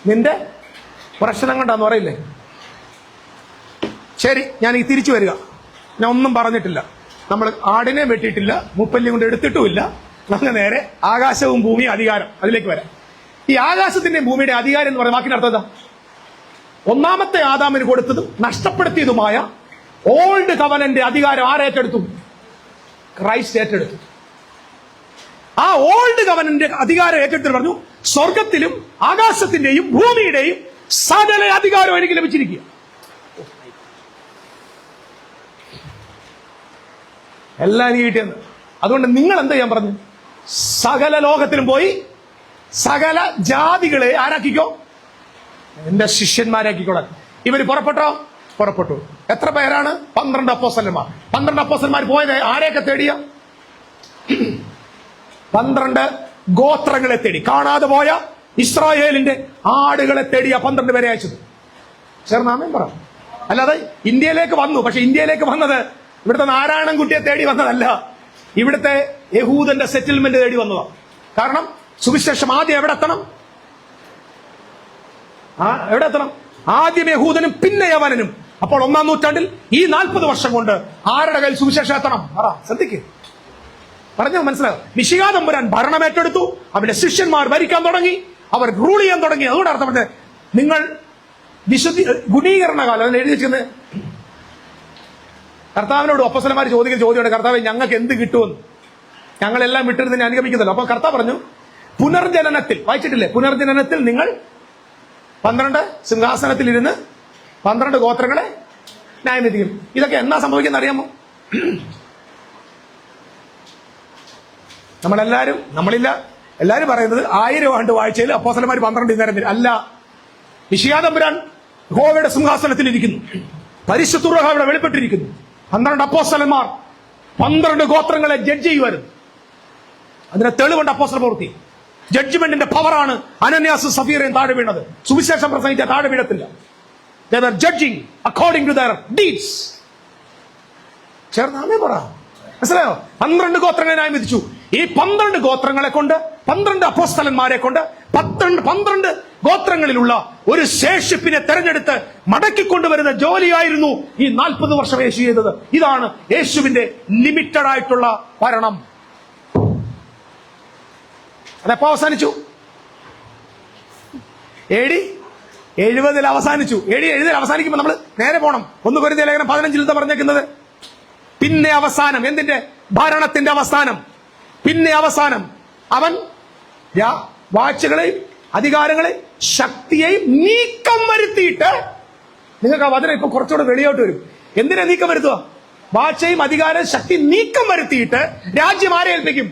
നിന്റെ പ്രശ്നം കൊണ്ടാന്ന് പറയില്ലേ? ശരി, ഞാൻ ഈ തിരിച്ചു വരിക. ഞാൻ ഒന്നും പറഞ്ഞിട്ടില്ല, നമ്മൾ ആടിനെ വെട്ടിയിട്ടില്ല, മുപ്പല്ലി കൊണ്ട് എടുത്തിട്ടുമില്ല. നമുക്ക് നേരെ ആകാശവും ഭൂമിയും അധികാരം, അതിലേക്ക് വരാം. ഈ ആകാശത്തിന്റെയും ഭൂമിയുടെ അധികാരം എന്ന് പറയുന്ന വാക്കിന്റെ അർത്ഥം എന്താ? ഒന്നാമത്തെ ആദാമിന് കൊടുത്തതും നഷ്ടപ്പെടുത്തിയതുമായ ഓൾഡ് കവനന്റ് അധികാരം ആരേറ്റെടുത്തു? ക്രൈസ്റ്റ് ഏറ്റെടുത്തു. ആ ഓൾഡ് കവനന്റ് അധികാരം ഏറ്റെടുത്തിട്ട് പറഞ്ഞു, സ്വർഗത്തിലും ആകാശത്തിന്റെയും ഭൂമിയുടെയും സകല അധികാരം എനിക്ക് ലഭിച്ചിരിക്കുക. എല്ലാം എനിക്ക് കിട്ടിയെന്ന്. അതുകൊണ്ട് നിങ്ങൾ എന്ത് ചെയ്യാൻ പറഞ്ഞു? സകല ലോകത്തിലും പോയി സകല ജാതികളെ ആരാക്കിക്കോ? എന്റെ ശിഷ്യന്മാരാക്കിക്കോളാം. ഇവര് പുറപ്പെട്ടോ, പുറപ്പെട്ടു. എത്ര പേരാണ്? 12 അപ്പോസ്തലന്മാർ. 12 അപ്പോസ്തലന്മാർ പോയത് ആരെയൊക്കെ തേടിയ? 12 ഗോത്രങ്ങളെ തേടി. കാണാതെ പോയ ഇസ്രായേലിന്റെ ആടുകളെ തേടിയ 12 പേരെ അയച്ചത്. ചേർന്നാമേൻ പറ. അല്ലാതെ ഇന്ത്യയിലേക്ക് വന്നു. പക്ഷെ ഇന്ത്യയിലേക്ക് വന്നത് ഇവിടുത്തെ നാരായണൻകുട്ടിയെ തേടി വന്നതല്ല, ഇവിടുത്തെ യഹൂദന്റെ സെറ്റിൽമെന്റ് തേടി വന്നതാണ്. കാരണം സുവിശേഷം ആദ്യം എവിടെ എത്തണം? എവിടെ എത്തണം? ആദ്യം യഹൂദനും പിന്നെ യവനനും. അപ്പോൾ 1-ാം നൂറ്റാണ്ടിൽ ഈ 40 വർഷം കൊണ്ട് ആരുടെ കയ്യിൽ സുവിശേഷം എത്തണം? പറ, ശ്രദ്ധിക്കുക, പറഞ്ഞ മനസ്സിലാകും. മിശിഹാ തമ്പുരാൻ ഭരണം ഏറ്റെടുത്തു. അവന്റെ ശിഷ്യന്മാർ ഭരിക്കാൻ തുടങ്ങി, അവർ റൂൾ ചെയ്യാൻ തുടങ്ങി. അതുകൊണ്ട് അർത്ഥം പറഞ്ഞത്, നിങ്ങൾ ഗുണീകരണ കാലം എഴുതി വെച്ചിരുന്നത് കർത്താവിനോട് അപ്പോസ്തലന്മാർ ചോദിക്കുന്ന ചോദ്യമാണ്, കർത്താവേ ഞങ്ങൾക്ക് എന്ത് കിട്ടുമെന്ന്. ഞങ്ങളെല്ലാം വിട്ടിരുന്നതിനെ അനുഗമിക്കുന്നല്ലോ. അപ്പൊ കർത്താവ് പറഞ്ഞു, പുനർജനനത്തിൽ, വായിച്ചിട്ടില്ലേ? പുനർജനനത്തിൽ നിങ്ങൾ 12 സിംഹാസനത്തിൽ ഇരുന്ന് 12 ഗോത്രങ്ങളെ ന്യായം വിധിക്കും. ഇതൊക്കെ എന്നാ സംഭവിക്കുന്ന അറിയാമോ? നമ്മളില്ല, എല്ലാരും പറയുന്നത് 1000 ആണ്ട് വാഴ്ചയിൽ അപ്പോസ്തലന്മാർ 12 നേരം അല്ല. മിശിഹാ തമ്പുരാൻ യഹോവയുടെ സിംഹാസനത്തിൽ ഇരിക്കുന്നു, പരിശുദ്ധ റൂഹ് അവിടെ വെളിപ്പെട്ടിരിക്കുന്നു. 12 അപ്പോസ്തലന്മാർ 12 ഗോത്രങ്ങളെ ജഡ്ജ് ചെയ്യുമായിരുന്നു. അതിനെ തെളിവുണ്ട് അപ്പോസ്തല പ്രവൃത്തി. ജഡ്ജ്മെന്റിന്റെ പവറാണ് അനന്യാസും സഫീറയും താഴെ വീണത്. സുവിശേഷം പ്രസംഗിച്ച താഴെ വീഴത്തില്ല. They were judging according to their deeds. ചേർന്നാമേ പറ, മനസ്സിലായോ? 12 ഗോത്രങ്ങളെ ന്യായം വിധിച്ചു. ഈ 12 ഗോത്രങ്ങളെ കൊണ്ട്, 12 അപ്പോസ്തലന്മാരെ കൊണ്ട് 12 ഗോത്രങ്ങളിലുള്ള ഒരു ശേഷിപ്പിനെ തെരഞ്ഞെടുത്ത് മടക്കിക്കൊണ്ടുവരുന്ന ജോലിയായിരുന്നു ഈ 40 വർഷം യേശു ചെയ്തത്. ഇതാണ് യേശുവിന്റെ ലിമിറ്റഡ് ആയിട്ടുള്ള ഭരണം. അതെപ്പോ അവസാനിച്ചു? AD 70 അവസാനിച്ചു. AD 70 അവസാനിക്കുമ്പോൾ നമ്മൾ നേരെ പോണം. 1 കൊരിന്ത്യർ ലേഖനം 15 പറഞ്ഞേക്കുന്നത് പിന്നെ അവസാനം. എന്തിന്റെ? ഭരണത്തിന്റെ അവസാനം. പിന്നെ അവസാനം അവൻ വാഴ്ചകളെയും അധികാരങ്ങളെയും ശക്തിയെയും നീക്കം വരുത്തിയിട്ട്, നിങ്ങൾക്ക് ആ വചനം ഇപ്പൊ കുറച്ചുകൂടെ വെളിയോട്ട് വരും. എന്തിനാ നീക്കം വരുത്തുക? വാഴ്ചയും അധികാരവും ശക്തി നീക്കം വരുത്തിയിട്ട് രാജ്യം ആരെ ഏൽപ്പിക്കും?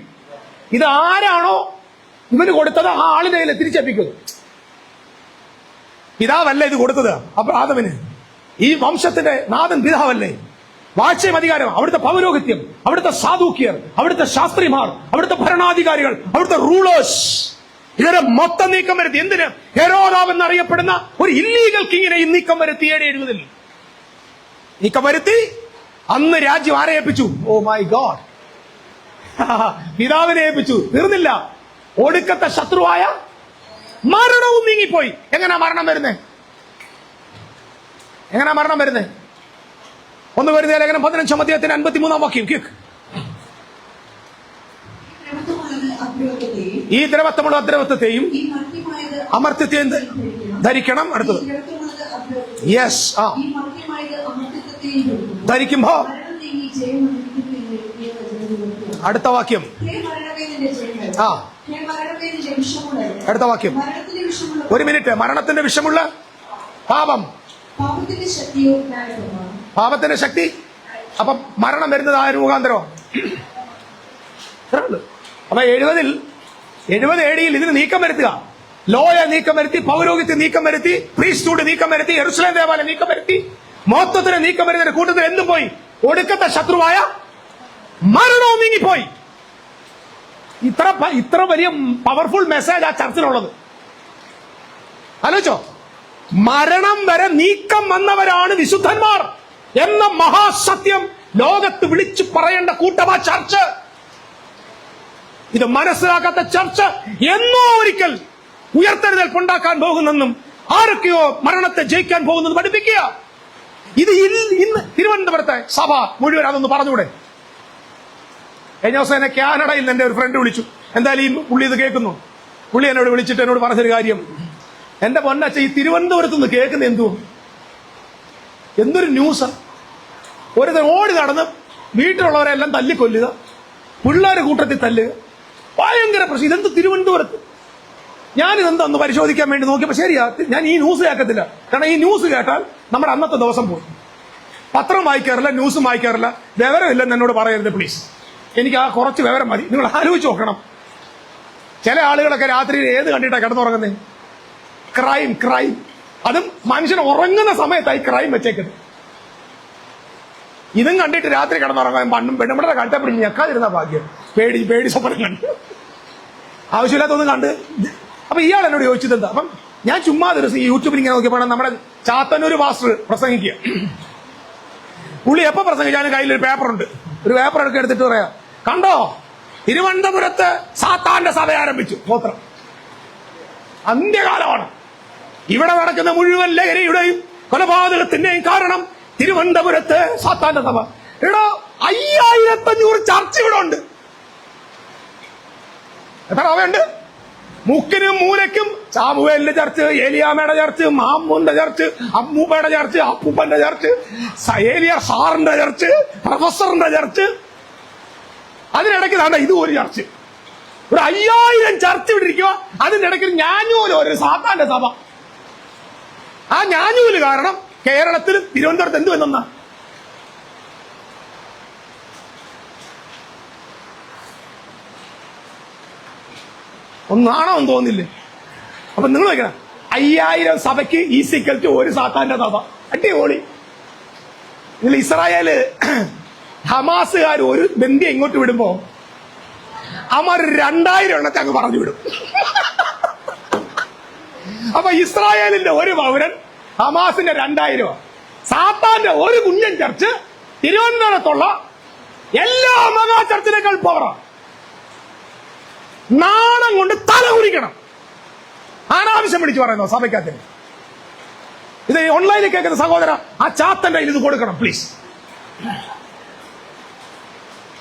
ഇത് ആരാണോ ഇവന് കൊടുത്തത് ആ ആളിനെ തിരിച്ചേൽപ്പിക്കുന്നു. പിതാവല്ലേ ഇത് കൊടുത്തത്? അപ്പൊ ആദമിന് ഈ വംശത്തിന്റെ നാഥൻ പിതാവല്ലേ? വാഴ്ചയും അധികാരം, അവിടുത്തെ പൗരോഹിത്യം, അവിടുത്തെ സാധുക്യർ, അവിടുത്തെ ശാസ്ത്രിമാർ, അവിടുത്തെ ഭരണാധികാരികൾ, അവിടുത്തെ റൂളേഴ്സ്, ഇതിനെ മൊത്തം നീക്കം വരുത്തി. എന്തിന്? ഹെരോദാവ് എന്നറിയപ്പെടുന്ന ഒരു ഇല്ലീഗൽ കിങ്ങിനെയും നീക്കം വരുത്തി. 70 നീക്കം വരുത്തി. അന്ന് രാജ്യം ആരെ ഏൽപ്പിച്ചു? ഓ മൈ ഗോഡ്, പിതാവിനെ ഏൽപ്പിച്ചു. തീർന്നില്ല, ഒടുക്കത്തെ ശത്രുവായ മരണവും നീങ്ങിപ്പോയി. എങ്ങനാ മരണം വരുന്നേ? 1 കൊരിന്ത്യർ ലേഖനം 15 അധ്യായത്തിന് 53 വാക്യം കേക്ക്. ഈ ദ്രവത്വമുള്ള അദ്രവത്വത്തെയും അമർത്യത്തെയും ധരിക്കണം. അടുത്തത് യെസ്, ധരിക്കുമ്പോ അടുത്ത വാക്യം. അടുത്ത വാക്യം. 1 മിനിറ്റ്. മരണത്തിന്റെ വിഷമുള്ള പാപം, പാപത്തിന്റെ ശക്തി. അപ്പൊ മരണം വരുന്നത് ആ മുഖാന്തരം. അപ്പൊ 70 AD ഇതിന് നീക്കം വരുത്തുക. ലോയെ നീക്കം വരുത്തി, പൗരോഹിത്യം നീക്കം വരുത്തി, പ്രീസ്റ്റ്ഹുഡ് നീക്കം വരുത്തി, യെരുശലേം ദേവാലയം നീക്കം വരുത്തി, മൊത്തത്തിന് നീക്കം വരുന്നതിന്റെ കൂട്ടത്തിൽ എന്തും പോയി? ഒടുക്കത്തെ ശത്രുവായ മരണവും നീങ്ങിപ്പോയി. ഇത്ര വലിയ പവർഫുൾ മെസ്സേജ് ആ ചർച്ചിലുള്ളത് ആലോചിച്ചോ? മരണം വരെ നീക്കം വന്നവരാണ് വിശുദ്ധന്മാർ എന്ന മഹാസത്യം ലോകത്ത് വിളിച്ചു പറയേണ്ട കൂട്ടമാ ചർച്ച്. ഇത് മനസ്സിലാക്കാത്ത ചർച്ച് എന്നോ ഒരിക്കൽ ഉയർത്തെഴുന്നേൽപ്പുണ്ടാക്കാൻ പോകുന്നെന്നും ആരൊക്കെയോ മരണത്തെ ജയിക്കാൻ പോകുന്നെന്ന് പഠിപ്പിക്കുക. ഇത് ഇന്ന് തിരുവനന്തപുരത്തെ സഭ മുഴുവൻ അതൊന്ന് പറഞ്ഞുകൂടെ? കഴിഞ്ഞ ദിവസം എന്നെ കാനഡയിൽ എന്റെ ഒരു ഫ്രണ്ട് വിളിച്ചു. എന്തായാലും ഈ പുള്ളി ഇത് കേൾക്കുന്നു. പുള്ളി എന്നോട് വിളിച്ചിട്ട് എന്നോട് പറഞ്ഞൊരു കാര്യം, എന്റെ പൊന്നച്ച, ഈ തിരുവനന്തപുരത്ത് നിന്ന് കേൾക്കുന്ന എന്തൊരു ന്യൂസാ. ഒരു ഓടി നടന്ന് വീട്ടിലുള്ളവരെല്ലാം തല്ലിക്കൊല്ലുക, പിള്ളേരെ കൂട്ടത്തിൽ തല്ലുക, ഭയങ്കര പ്രശ്നം. ഇതെന്ത് തിരുവനന്തപുരത്ത്? ഞാനിതെന്താ ഒന്ന് പരിശോധിക്കാൻ വേണ്ടി നോക്കിയപ്പോ ശരിയാ, ഞാൻ ഈ ന്യൂസ് കേൾക്കത്തില്ല. കാരണം ഈ ന്യൂസ് കേട്ടാൽ നമ്മുടെ അന്നത്തെ ദിവസം പോയി. പത്രം വായിക്കാറില്ല, ന്യൂസും വായിക്കാറില്ല. വിവരമില്ലെന്ന് എന്നോട് പറയരുത് പ്ലീസ്. എനിക്ക് ആ കുറച്ച് വിവരം മതി. നിങ്ങൾ ആലോചിച്ച് നോക്കണം. ചില ആളുകളൊക്കെ രാത്രി ഏത് കണ്ടിട്ടാ കിടന്നുറങ്ങുന്നത്? ക്രൈം. അതും മനുഷ്യൻ ഉറങ്ങുന്ന സമയത്തായി ക്രൈം വെച്ചേക്കുന്നത്. ഇതും കണ്ടിട്ട് രാത്രി കിടന്നുറങ്ങാൻ പണ്ടും പെണ്ണുമ്പടെ കഴുത്തെ പിടിച്ച് ഞെക്കാതിരുന്ന ഭാഗ്യം. പേടി സ്വപ്നം കണ്ട് ആവശ്യമില്ലാത്തൊന്നും കണ്ട്. അപ്പൊ ഇയാൾ എന്നോട് ചോദിച്ചത് എന്താ? അപ്പം ഞാൻ ചുമ്മാ ദിവസം ഈ യൂട്യൂബിൽ ഇങ്ങനെ നോക്കിയപ്പോൾ നമ്മുടെ ചാത്തന്നൂർ പാസ്റ്റർ പ്രസംഗിക്കുക. പുള്ളി എപ്പോ പ്രസംഗിച്ചാലും കയ്യിലൊരു പേപ്പറുണ്ട്. ഒരു പേപ്പർ എടുത്തിട്ട് പറയാ, കണ്ടോ തിരുവനന്തപുരത്ത് സാത്താന്റെ സഭ ആരംഭിച്ചു. ഗോത്രം അന്ത്യകാലമാണ്. ഇവിടെ നടക്കുന്ന മുഴുവൻ ലഹരിയുടെയും കൊലപാതകത്തിന്റെയും കാരണം തിരുവനന്തപുരത്ത് സാത്താന്റെ സഭ. എടോ 5500 ചർച്ച ഇവിടെ ഉണ്ട്. എത്ര സഭയുണ്ട്? മുക്കിനും മൂലയ്ക്കും സാമുവേലിന്റെ ചർച്ച്, ഏലിയാമ്മയുടെ ചർച്ച്, മാമ്മൂന്റെ ചർച്ച്, അമ്മൂപ്പയുടെ ചർച്ച്, അപ്പൂപ്പന്റെ ചർച്ച്, ഏലിയ സാറിന്റെ ചർച്ച്, പ്രൊഫസറിന്റെ ചർച്ച്. അതിനിടയ്ക്ക് താണ്ട ഇത് ഒരു ചർച്ച്. ഒരു 5000 ചർച്ച് ഇവിടെ ഇരിക്കുക. അതിന്റെ ഇടയ്ക്ക് ഞാഞ്ഞൂല് ഒരു സാത്താന്റെ സഭ. ആ ഞാഞ്ഞൂല് കാരണം കേരളത്തിൽ തിരുവനന്തപുരത്ത് എന്ത് വന്നെന്നാ? ഒന്നാണോ എന്ന് തോന്നില്ലേ? അപ്പൊ നിങ്ങൾ നോക്കണം, 5000 സഭയ്ക്ക് ഈസിക്കൽ ടു ഒരു സാത്താന്റെ സഭ. അടിപൊളി. ഇതിൽ ഇസ്രായേല് ഹമാസുകാർ ഒരു ബന്ധിയെ ഇങ്ങോട്ട് വിടുമ്പോ അവർ 2000 എണ്ണത്തെ അങ്ങ് പറഞ്ഞു വിടും. അപ്പൊ ഇസ്രായേലിന്റെ ഒരു പൗരൻ ഹമാസിന്റെ 2000. സാത്താന്റെ ഒരു കുഞ്ഞൻ ചർച്ച് തിരുവനന്തപുരത്തുള്ള എല്ലാ മെഗാ ചർച്ചിനേക്കാൾ പവറാണ്. നാണം കൊണ്ട് തല കുറിക്കണം. ആനാവശ്യം വിളിച്ചു പറയുന്നു സഭയ്ക്കകത്ത്. ഇത് ഓൺലൈനിൽ കേൾക്കുന്ന സഹോദര, ആ ചാത്തന്റെ കയ്യിൽ ഇത് കൊടുക്കണം പ്ലീസ്.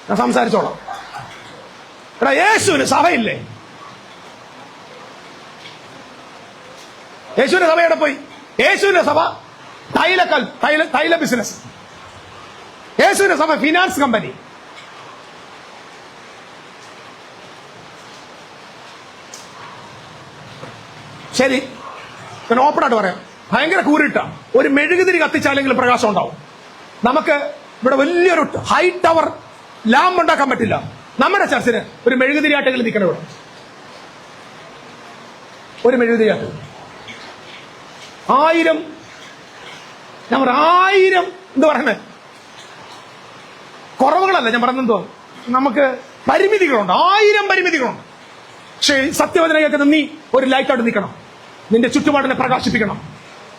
ഞാൻ സംസാരിച്ചോളാം. എടാ, യേശുവിന് സഭയില്ലേ? യേശുവിന്റെ സഭ എവിടെ പോയി? യേശുവിന്റെ സഭ തൈല ബിസിനസ്. യേശുവിന്റെ സഭ ഫിനാൻസ് കമ്പനി. ശരി, ഞാൻ ഓപ്പണായിട്ട് പറയാം. ഭയങ്കര കൂരിട്ട ഒരു മെഴുകുതിരി കത്തിച്ചാലെങ്കിലും പ്രകാശം ഉണ്ടാവും. നമുക്ക് ഇവിടെ വലിയൊരു ഹൈ ടവർ ലാമ്പ് ഉണ്ടാക്കാൻ പറ്റില്ല. നമ്മുടെ ചർച്ചിന് ഒരു മെഴുകുതിരിയാട്ടെങ്കിലും നിൽക്കണം. ഇവിടെ ഒരു മെഴുകുതിരിയാട്ട് 1000, ഞാൻ പറയാം 1000 എന്താ പറയണേ, കുറവുകളല്ല ഞാൻ പറഞ്ഞെന്തോ, നമുക്ക് പരിമിതികളുണ്ട്. 1000 പരിമിതികളുണ്ട്. പക്ഷേ സത്യവചന കേൾക്കുന്ന നീ ഒരു ലൈറ്റായിട്ട് നിൽക്കണം. നിന്റെ ചുറ്റുപാടിനെ പ്രകാശിപ്പിക്കണം.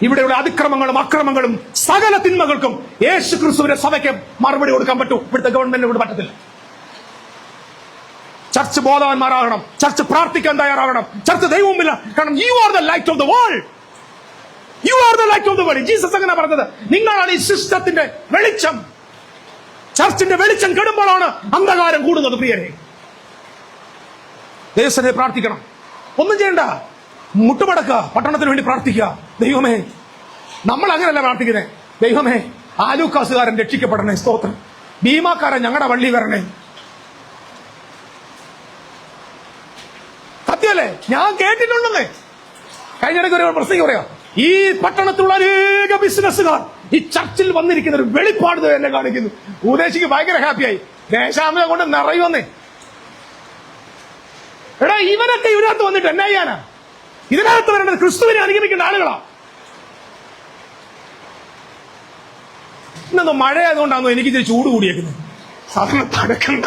ഇവിടെയുള്ള അതിക്രമങ്ങളും അക്രമങ്ങളും സകല തിന്മകൾക്കും യേശു ക്രിസ്തുവിന്റെ സഭയ്ക്ക് മറുപടി കൊടുക്കാൻ പറ്റൂ. ഇവിടുത്തെ ഗവൺമെന്റിന് ഇവിടെ പറ്റത്തില്ല. ചർച്ച് ബോധവാന്മാരാകണം. ചർച്ച് പ്രാർത്ഥിക്കാൻ തയ്യാറാകണം. ചർച്ച് ദൈവവുമില്ല. കാരണം you are the light of the world. You are the light of the world. Jesus അങ്ങനെ പറഞ്ഞത്. നിങ്ങളാണ് ഈ സിസ്റ്റത്തിന്റെ വെളിച്ചം. ചർച്ചിന്റെ വെളിച്ചം കെടുമ്പോഴാണ് അന്ധകാരം കൂടുന്നത്. പ്രിയരെ, ദേശത്തെ പ്രാർത്ഥിക്കണം. ഒന്നും ചെയ്യണ്ട, മുട്ടുമടക്കുക, പട്ടണത്തിന് വേണ്ടി പ്രാർത്ഥിക്കുക. ദൈവമേ, നമ്മൾ അങ്ങനെയല്ല പ്രാർത്ഥിക്കുന്നത്. ദൈവമേ, ആലൂക്കാസുകാരൻ രക്ഷിക്കപ്പെടണേ, സ്തോത്രം. ഭീമാക്കാരൻ ഞങ്ങളുടെ വള്ളി വരണേ. സത്യമല്ലേ? ഞാൻ കേട്ടിട്ടുണ്ടെന്നേ. കഴിഞ്ഞിടയ്ക്ക് ഒരു പ്രസംഗം പറയാം, ഈ പട്ടണത്തിലുള്ള അനേക ബിസിനസ്സുകാർ ഈ ചർച്ചിൽ വന്നിരിക്കുന്ന ഒരു വെളിപ്പാട് എന്നെ കാണിക്കുന്നു. ഉദ്ദേശിക്ക് ഭയങ്കര ഹാപ്പിയായി. ദേശാമത കൊണ്ട് നിറയുവന്നേ. എടാ, ഇവനൊക്കെ ഇതിനകത്ത് വന്നിട്ട് എന്നാ ചെയ്യാനാ? ഇതിനകത്ത് വരേണ്ടത് ക്രിസ്തുവിനെ അനുഗമിക്കുന്ന ആളുകളാ. ഇന്നൊന്നും മഴയായതുകൊണ്ടാണോ എനിക്ക് ഇച്ചിരി ചൂട് കൂടിയേക്കുന്നത്? സാധാരണ തണുക്കണ്ട.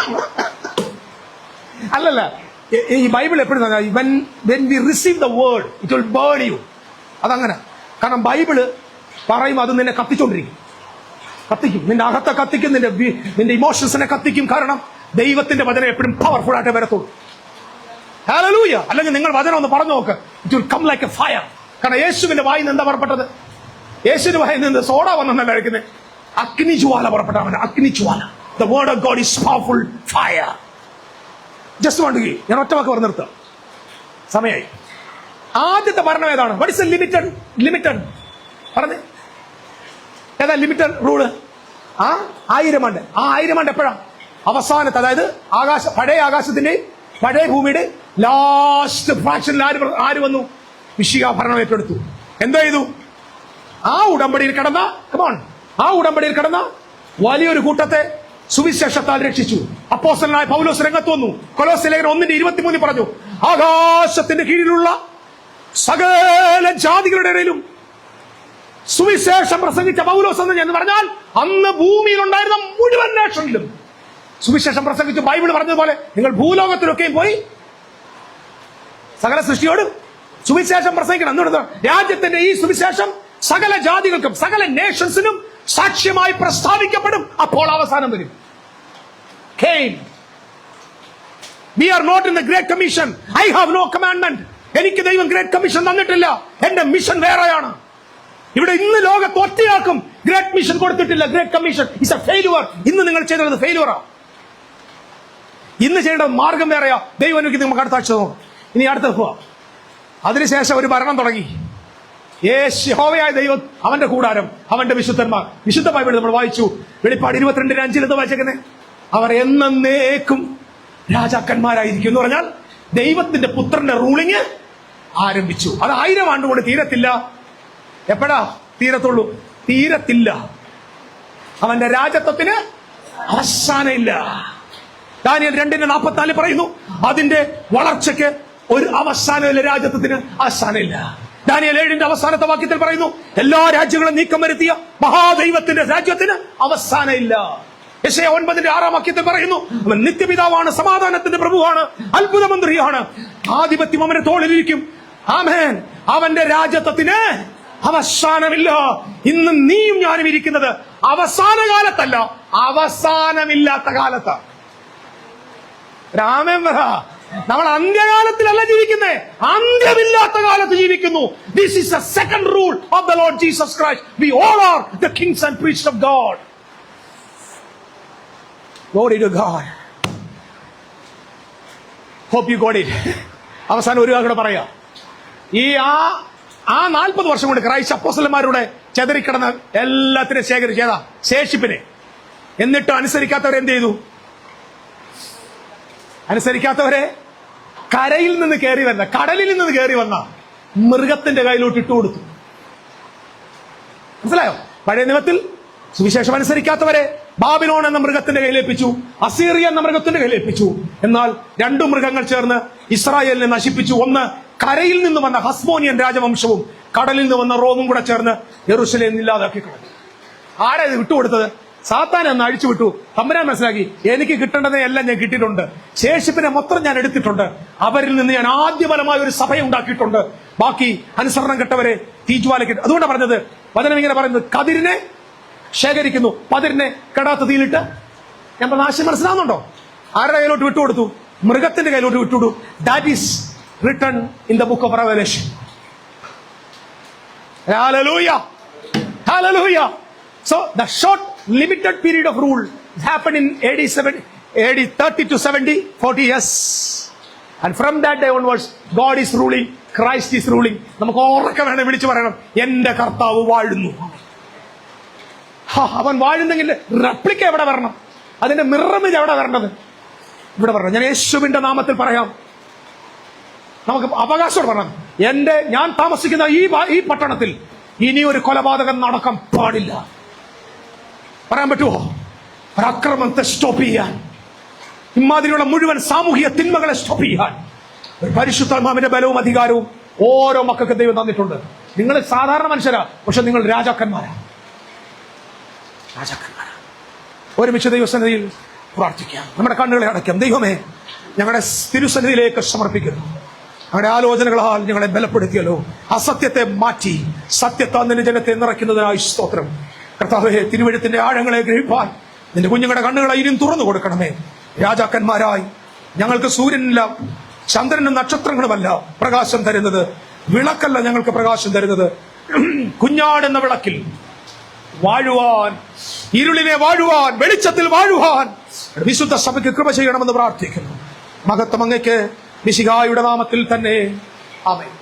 അല്ലല്ല, ഈ ബൈബിൾ എപ്പോഴും when we receive the word it will burn you. അതങ്ങനെ. കാരണം ബൈബിള് പറയും അത് നിന്നെ കത്തിച്ചോണ്ടിരിക്കും. കത്തിക്കും, നിന്റെ അകത്തെ കത്തിക്കും, നിന്റെ ഇമോഷൻസിനെ കത്തിക്കും. കാരണം ദൈവത്തിന്റെ വചനം എപ്പോഴും പവർഫുൾ ആയിട്ട് വരത്തുള്ളൂ. ഹല്ലേലൂയ. അല്ലെങ്കിൽ നിങ്ങൾ വചനം ഒന്ന് പറഞ്ഞു നോക്ക്. It will come like a fire. കാരണം യേശുവിന്റെ വായിൽ നിന്ന് എന്താ പുറപ്പെട്ടത്? യേശുവിന്റെ വായിൽ നിന്ന് സോഡ വന്നെന്നല്ല കഴിക്കുന്നത്, അഗ്നിജ്വാല പുറപ്പെട്ടാണ്. അഗ്നിജ്വാല. The word of God is powerful fire. Just വേണ്ടി ഞാൻ ഒറ്റ വാക്ക് പറഞ്ഞു നിർത്താം, സമയമായി. ആദ്യത്തെ ഭരണം ഏതാണ്? വാട്ട് ഇസ് എ ലിമിറ്റഡ് പറഞ്ഞേ, ഏതാ ലിമിറ്റഡ് റൂള്? 1000 ആണ്ട്. ആ 1000 ആണ്ട് എപ്പോഴാ? അവസാനത്തെ, അതായത് പഴയ ആകാശത്തിന്റെ പഴയ ഭൂമിയുടെ ലാസ്റ്റ് ഫ്രാക്ഷനിൽ ആര് വന്നു? മിശിഹ ഭരണം ഏറ്റെടുത്തു. എന്താ ചെയ്തു? ആ ഉടമ്പടിയിൽ കിടന്ന വലിയൊരു കൂട്ടത്തെ സുവിശേഷത്താൽ രക്ഷിച്ചു. അപ്പോസ്തലനായ പൗലോസ് രംഗത്ത് വന്നു. കൊലോസ്യ ലേഖനം 1:23 പറഞ്ഞു, ആകാശത്തിന്റെ കീഴിലുള്ള സകല ജാതികളുടെ ഇടയിലും സുവിശേഷം പ്രസംഗിച്ച പൗലോസ് എന്ന് പറഞ്ഞാൽ അന്ന് ഭൂമിയിൽ ഉണ്ടായിരുന്ന മുഴുവൻ നേഷനിലും സുവിശേഷം പ്രസംഗിച്ചു. ബൈബിൾ പറഞ്ഞതുപോലെ നിങ്ങൾ ഭൂലോകത്തിലൊക്കെയും പോയി സകല സൃഷ്ടിയോടും സുവിശേഷം പ്രസംഗിക്കണം. എന്തുകൊണ്ട്? രാജ്യത്തിന്റെ ഈ സുവിശേഷം സകല ജാതികൾക്കും സകല നേഷൻസിനും സാക്ഷ്യമായി പ്രസ്താവിക്കപ്പെടും. അപ്പോൾ അവസാനം വരും. We are not in the Great Commission. I have no commandment. എനിക്ക് ദൈവം ഗ്രേറ്റ് കമ്മീഷൻ തന്നിട്ടില്ല. എന്റെ മിഷൻ വേറെയാണ്. ഇവിടെ ഇന്ന് ലോകത്ത് ഒറ്റയാൾക്കും ഗ്രേറ്റ് മിഷൻ കൊടുത്തിട്ടില്ല. Great commission is A failure. ഇന്ന് നിങ്ങൾ ചെയ്തത് ഫെയിലുവറാ. ഇന്ന് ചെയ്യേണ്ട മാർഗം വേറെയാ. ദൈവം എനിക്ക് നമുക്ക് അടുത്ത ആഴ്ച നോക്കാം. ഇനി അടുത്ത പോവാം. അതിനുശേഷം ഒരു ഭരണം തുടങ്ങി. യഹോവയായ ദൈവം, അവന്റെ കൂടാരം, അവന്റെ വിശുദ്ധന്മാർ. വിശുദ്ധ ബൈബിൾ നമ്മൾ വായിച്ചു. വെളിപ്പാട് 22:5 എന്താ വായിച്ചേക്കുന്നത്? അവർ എന്നേക്കും രാജാക്കന്മാരായിരിക്കും എന്ന് പറഞ്ഞാൽ ദൈവത്തിന്റെ പുത്രന്റെ റൂളിങ് ആരംഭിച്ചു. അത് 1000 ആണ്ട് കൊണ്ട് തീരത്തില്ല. എപ്പോഴാ തീരത്തുള്ളൂ? തീരത്തില്ല. അവന്റെ രാജത്വത്തിന് അവസാനമില്ല. ദാനിയേൽ 2:44 പറയുന്നു അതിന്റെ വളർച്ചയ്ക്ക് ഒരു അവസാനമില്ല. രാജ്യത്വത്തിന് അവസാനമില്ല. ദാനിയേൽ 7 അവസാനത്തെ വാക്യത്തിൽ പറയുന്നു എല്ലാ രാജ്യങ്ങളും നീക്കം വരുത്തിയ മഹാദൈവത്തിന്റെ രാജ്യത്തിന് അവസാനമില്ല. യെശയ്യാ 9:6 വാക്യത്തിൽ പറയുന്നു അവൻ നിത്യപിതാവാണ്, സമാധാനത്തിന്റെ പ്രഭുവാണ്, അത്ഭുത മന്ത്രിയാണ്, ആധിപത്യം അവന്റെ തോളിലിരിക്കും. ആമേൻ. അവന്റെ രാജ്യത്വത്തിന് അവസാനമില്ല. ഇന്ന് നീയും ഞാനും ഇരിക്കുന്നത് അവസാന കാലത്തല്ല, അവസാനമില്ലാത്ത കാലത്താണ്. രാമൻ പറ, നമ്മൾ അന്ത്യകാലത്തിലല്ല ജീവിക്കുന്നത്, അന്ത്യമില്ലാത്ത കാലത്ത് ജീവിക്കുന്നു. This is the second rule of the lord Jesus Christ. We all are the kings and priests of God. Glory to God. Hope you got it. അവസാനം ഒരു കാര്യം കൂടെ പറയാം. ഈ ആ 40 വർഷം കൊണ്ട് ക്രൈസ്റ്റ് അപ്പോസ്തലന്മാരുടെ ചെതറിക്കിടന്ന എല്ലാത്തിനും ശേഖരിച്ചതാ ശേഷിപ്പിനെ. എന്നിട്ട് അനുസരിക്കാത്തവരെ എന്ത് ചെയ്തു? അനുസരിക്കാത്തവരെ കരയിൽ നിന്ന് കയറി വന്ന, കടലിൽ നിന്ന് കയറി വന്ന മൃഗത്തിന്റെ കയ്യിലോട്ട് ഇട്ടുകൊടുത്തു. മനസ്സിലായോ? പഴയ നിയമത്തിൽ സുവിശേഷം അനുസരിക്കാത്തവരെ ബാബിലോൺ എന്ന മൃഗത്തിന്റെ കയ്യിലേൽപ്പിച്ചു, അസീറിയ എന്ന മൃഗത്തിന്റെ കയ്യിലേൽപ്പിച്ചു. എന്നാൽ 2 മൃഗങ്ങൾ ചേർന്ന് ഇസ്രായേലിനെ നശിപ്പിച്ചു. ഒന്ന് കരയിൽ നിന്ന് വന്ന ഹസ്മോനിയൻ രാജവംശവും കടലിൽ നിന്ന് വന്ന റോമും കൂടെ ചേർന്ന് യെരൂശലേം ഇല്ലാതാക്കി കളഞ്ഞു. ആരാ ഇത് വിട്ടുകൊടുത്തത്? സാത്താൻ എന്ന് അഴിച്ചു വിട്ടു. തമ്പുരാൻ മനസ്സിലാക്കി എനിക്ക് കിട്ടേണ്ടതേ എല്ലാം ഞാൻ കിട്ടിയിട്ടുണ്ട്, ശേഷിപ്പിനെ മൊത്തം ഞാൻ എടുത്തിട്ടുണ്ട്. അവരിൽ നിന്ന് ഞാൻ ആദ്യഫലമായ ഒരു സഭയെ ഉണ്ടാക്കിയിട്ടുണ്ട്. ബാക്കി അനുസരണം കെട്ടവരെ തീജ്വാലയ്ക്ക്. അതുകൊണ്ടാണ് പറഞ്ഞത്, വചനം ഇങ്ങനെ പറയുന്നത്, കതിരിനെ ശേഖരിക്കുന്നു, പതിരിനെ കെടാത്ത തീയിലിട്ട്. ഞാൻ നാശം മനസ്സിലാവുന്നുണ്ടോ? ആരുടെ കയ്യിലോട്ട് വിട്ടുകൊടുത്തു? മൃഗത്തിന്റെ കയ്യിലോട്ട് വിട്ടുകൊടു. That is written in the book of revelation. Hallelujah, hallelujah. So the short limited period of rule happened in AD 30 to 70, 40 years. And from that day onwards, God is ruling, Christ is ruling. നമുക്ക് ഓർക്ക വേണം വിളിച്ചു പറയണം, എന്റെ കർത്താവ് വാഴുന്നു. അവൻ വാഴുന്നെങ്കിൽ replica എവിടെ വരണം? അതിന്റെ മിറമിൽ എവിടെ വരണത്? ഇവിടെ വരണം. ഞാൻ യേശുവിന്റെ നാമത്തിൽ പറയാം, നമുക്ക് അവകാശം പറയണം, ഞാൻ താമസിക്കുന്ന ഈ പട്ടണത്തിൽ ഇനി ഒരു കൊലപാതകം നടക്കാൻ പാടില്ല. പറയാൻ പറ്റുമോ? ഒരു അക്രമത്തെ സ്റ്റോപ്പ് ചെയ്യാൻ, ഇമാതിരിയുള്ള മുഴുവൻ സാമൂഹിക തിന്മകളെ സ്റ്റോപ്പ് ചെയ്യാൻ ഒരു പരിശുദ്ധാത്മാവിന്റെ ബലവും അധികാരവും ഓരോ മക്കൾക്ക് ദൈവം തന്നിട്ടുണ്ട്. നിങ്ങൾ സാധാരണ മനുഷ്യരാ, പക്ഷെ നിങ്ങൾ രാജാക്കന്മാരാ. ഒരുമിച്ച് ദൈവസന്നിധിയിൽ പ്രാർത്ഥിക്കാം. നമ്മുടെ കണ്ണുകളെ അടയ്ക്കാം. ദൈവമേ, ഞങ്ങളുടെ തിരുസന്നിധിയിലേക്ക് സമർപ്പിക്കുന്നു. ഞങ്ങളുടെ ആലോചനകളാൽ ഞങ്ങളെ ബലപ്പെടുത്തിയല്ലോ. അസത്യത്തെ മാറ്റി സത്യത്താൽ നിന്റെ ജനത്തെ നിറയ്ക്കുന്നതിനായി സ്തോത്രം. കർത്താവേ, തിരുവെഴുത്തിന്റെ ആഴങ്ങളെ ഗ്രഹിപ്പാൻ നിന്റെ കുഞ്ഞുങ്ങളുടെ കണ്ണുകളെ ഇനിയും തുറന്നു കൊടുക്കണമേ. രാജാക്കന്മാരായി ഞങ്ങൾക്ക് സൂര്യനില്ല, ചന്ദ്രനും നക്ഷത്രങ്ങളുമല്ല പ്രകാശം തരുന്നത്, വിളക്കല്ല ഞങ്ങൾക്ക് പ്രകാശം തരുന്നത്. കുഞ്ഞാടെന്ന വിളക്കിൽ വാഴുവാൻ, ഇരുളിനെ വാഴുവാൻ, വെളിച്ചത്തിൽ വാഴുവാൻ വിശുദ്ധ സഭയ്ക്ക് കൃപ ചെയ്യണമെന്ന് പ്രാർത്ഥിക്കുന്നു. മഹത്വം അങ്ങയ്ക്ക്, മിശിഹായുടെ നാമത്തിൽ തന്നെ. ആമേൻ.